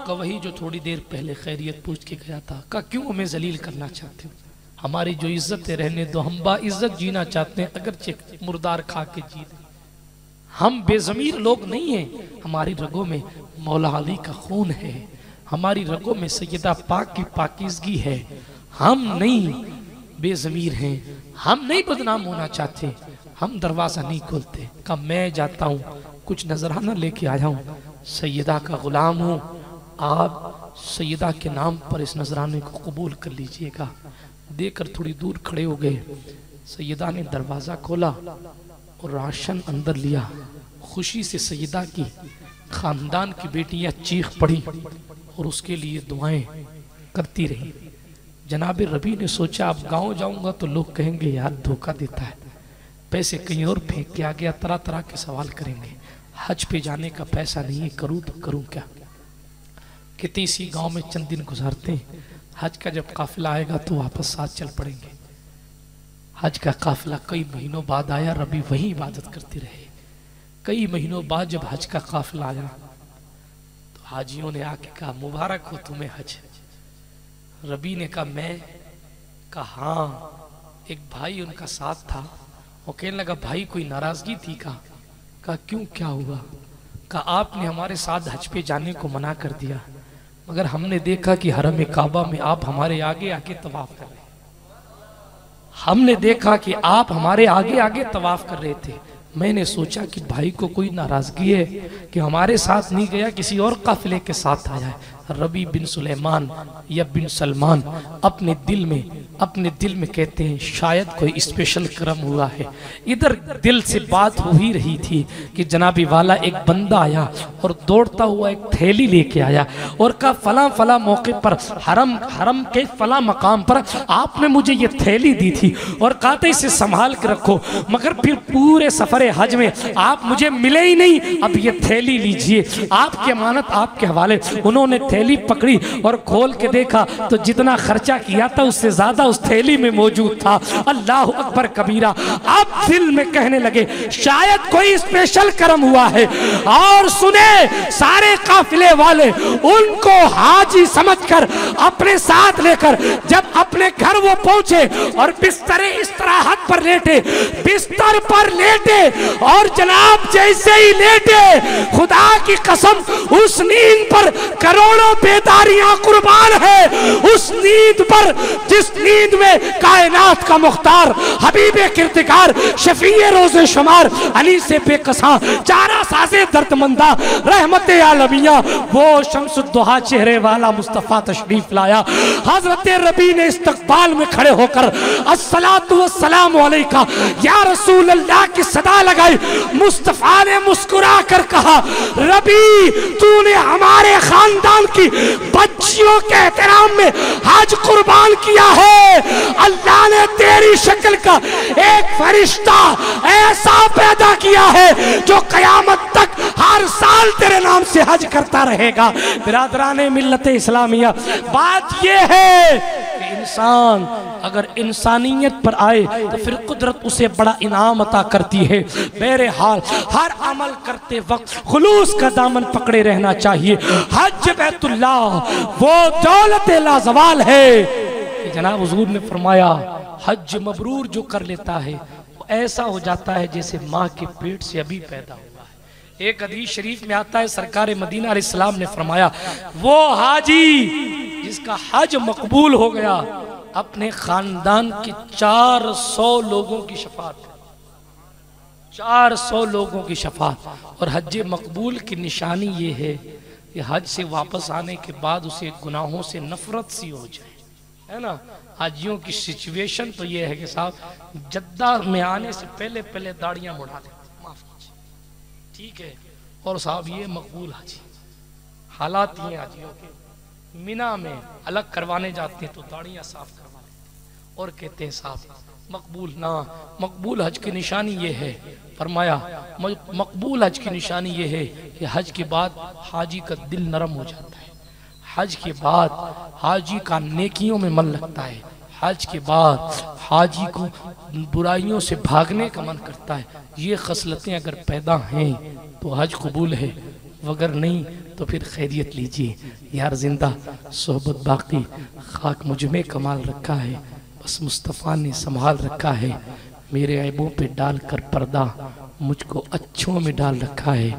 S1: का वही जो थोड़ी देर पहले खैरियत पूछ के गया था। का क्यों हमें जलील करना चाहते हो? हमारी जो इज्जत है रहने दो, हम बा इज्जत जीना चाहते हैं, अगरचे मुर्दार खा के जी। हम बेजमीर लोग नहीं हैं, हमारी रगों में मौला अली का खून है, हमारी रगों में सैयदा पाक की पाकीज़गी है। हम नहीं बेजमीर हैं, हम नहीं बदनाम होना चाहते, हम दरवाजा नहीं खोलते। का मैं जाता हूँ कुछ नजराना लेके आया हूँ, सैयदा का गुलाम हूँ, आप सैयदा के नाम पर इस नजराने को कबूल कर लीजिएगा। देकर थोड़ी दूर खड़े हो गए। सैयदा ने दरवाजा खोला और राशन अंदर लिया। खुशी से सैयदा की खानदान की बेटियां चीख पड़ी और उसके लिए दुआएं करती रही। जनाब रबी ने सोचा अब गांव जाऊंगा तो लोग कहेंगे यार धोखा देता है, पैसे कहीं और फेंक के आ गया, तरह तरह के सवाल करेंगे, हज पे जाने का पैसा नहीं है, करूँ तो करूँ क्या। कितनी सी गांव में चंद दिन गुजारते हैं, हज का जब काफिला आएगा तो वापस साथ चल पड़ेंगे। हज का काफिला कई महीनों बाद आया, रबी वही इबादत करते रहे। कई महीनों बाद जब हज का काफिला आया तो हाजियों ने आके कहा मुबारक हो तुम्हें हज। रबी ने कहा मैं? कहा हाँ। एक भाई उनका साथ था, वो कहने लगा भाई कोई नाराजगी थी? कहा क्यों, क्या हुआ? कहा आपने हमारे साथ हज पे जाने को मना कर दिया, मगर हमने देखा कि हरम काबा में आप हमारे आगे आगे तवाफ कर रहे, हमने देखा कि आप हमारे आगे आगे तवाफ कर रहे थे। मैंने सोचा कि भाई को कोई नाराजगी है कि हमारे साथ नहीं गया, किसी और काफिले के साथ आया है। रबी बिन सुलेमान या बिन सलमान अपने दिल में कहते हैं शायद कोई स्पेशल करम हुआ है। इधर दिल से बात हो ही रही थी कि जनाबी वाला एक बंदा आया और दौड़ता हुआ एक थैली लेके आया और कहा फला फला मौके पर हरम के फला मकाम पर आपने मुझे ये थैली दी थी और कहा था इसे संभाल के रखो, मगर फिर पूरे सफर हज में आप मुझे मिले ही नहीं, अब ये थैली लीजिए, आपकी अमानत आपके हवाले। उन्होंने थैली पकड़ी और खोल के देखा तो जितना खर्चा किया था उससे ज्यादा उस
S3: थैली में मौजूद था। अल्लाह अकबर कबीरा। अब दिल में कहने लगे शायद कोई स्पेशल कर्म हुआ है। और सुने सारे काफिले वाले उनको हाजी समझकर अपने साथ लेकर जब अपने घर वो पहुंचे और बिस्तर इस्तराहत पर लेटे, बिस्तर पर लेटे और जनाब जैसे ही लेटे, खुदा की कसम उस नींद पर करोड़ों बेदारियां कुर्बान है। उस नींद पर जिस नींद में कायनात का मुख्तार हबीबे किरदिगार शफीए रोज़े शुमार अली से बेकसा चारा साजे दर्दमंदा रहमते आलमिया वो शम्सुद्दुहा चेहरे वाला मुस्तफ़ा तशरीफ लाया। हजरत रबी ने इस्तकबाल में खड़े होकर अस्सलातु वस्सलामु अलैका या रसूल अल्लाह की सदा लगाई। मुस्तफ़ा ने मुस्कुरा कर कहा रबी तूने हमारे खानदान की बच्चियों के एहतराम में हज कुर्बान किया है। अल्लाह ने तेरी शक्ल का एक फरिश्ता ऐसा पैदा किया है जो कयामत तक हर साल तेरे नाम से हज करता रहेगा। बिरादराने मिल्लत इस्लामिया, बात यह है कि इंसान अगर इंसानियत पर आए तो फिर कुदरत उसे बड़ा इनाम अता करती है। बहरहाल हर अमल करते वक्त खुलूस का दामन पकड़े रहना चाहिए। हज बैतुल्लाह वो दौलत लाजवाल है। जनाब हुजूर ने फरमाया हज मबरूर जो कर लेता है वो ऐसा हो जाता है जैसे माँ के पेट से अभी पैदा हुआ है। एक हदीस शरीफ में आता है सरकार मदीना अलैहिस्सलाम ने फरमाया वो हाजी जिसका हज मकबूल हो गया अपने खानदान के 400 लोगों की शफात, 400 लोगों की शफात। और हज मकबूल की निशानी ये है कि हज से वापस आने के बाद उसे गुनाहों से नफरत सी हो जाए, है ना। हाजियों की सिचुएशन तो ये है कि साहब जद्दा में आने से पहले पहले दाढ़ियां मुड़ा देते, माफ कीजिए, ठीक है। और साहब ये मकबूल हाजी, हालात ये हाजियों के मिना में अलग करवाने जाते हैं तो दाढ़ियां साफ करवा लेते और कहते हैं साहब मकबूल ना। मकबूल हज की निशानी ये है, फरमाया मकबूल हज की निशानी ये है कि हज के बाद हाजी का दिल नरम हो जाता है। हज के बाद हाजी का नेकियों में मन लगता है। हज के बाद हाजी को बुराइयों से भागने का मन करता है। ये खसलतें अगर पैदा हैं तो हज कबूल है, वगर नहीं तो फिर खैरियत लीजिए। यार जिंदा सोहबत बाकी, खाक मुझ में कमाल रखा है, बस मुस्तफ़ा ने संभाल रखा है। मेरे ऐबों पे डाल कर पर्दा मुझको अच्छों में डाल रखा है।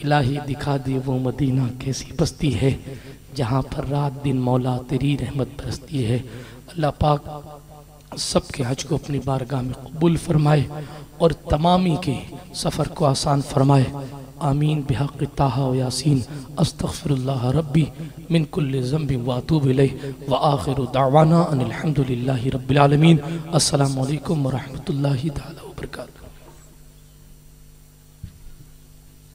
S3: इलाही दिखा दे वो मदीना कैसी बस्ती है जहाँ पर रात दिन मौला तेरी रहमत बरसती है। अल्लाह पाक सबके हज को अपनी बारगाह में कबूल फरमाए और तमामी के सफ़र को आसान फरमाए। आमीन बिहक़ ताहा व यासीन। अस्तग़फिरुल्लाह रब्बी मिन कुल्लि ज़ंबि व अतूबु इलैहि व आखिरु दावाना अनिल हम्दुलिल्लाहि रब्बिल आलमीन। अस्सलामु अलैकुम व रहमतुल्लाहि तआला व बरकातुहू।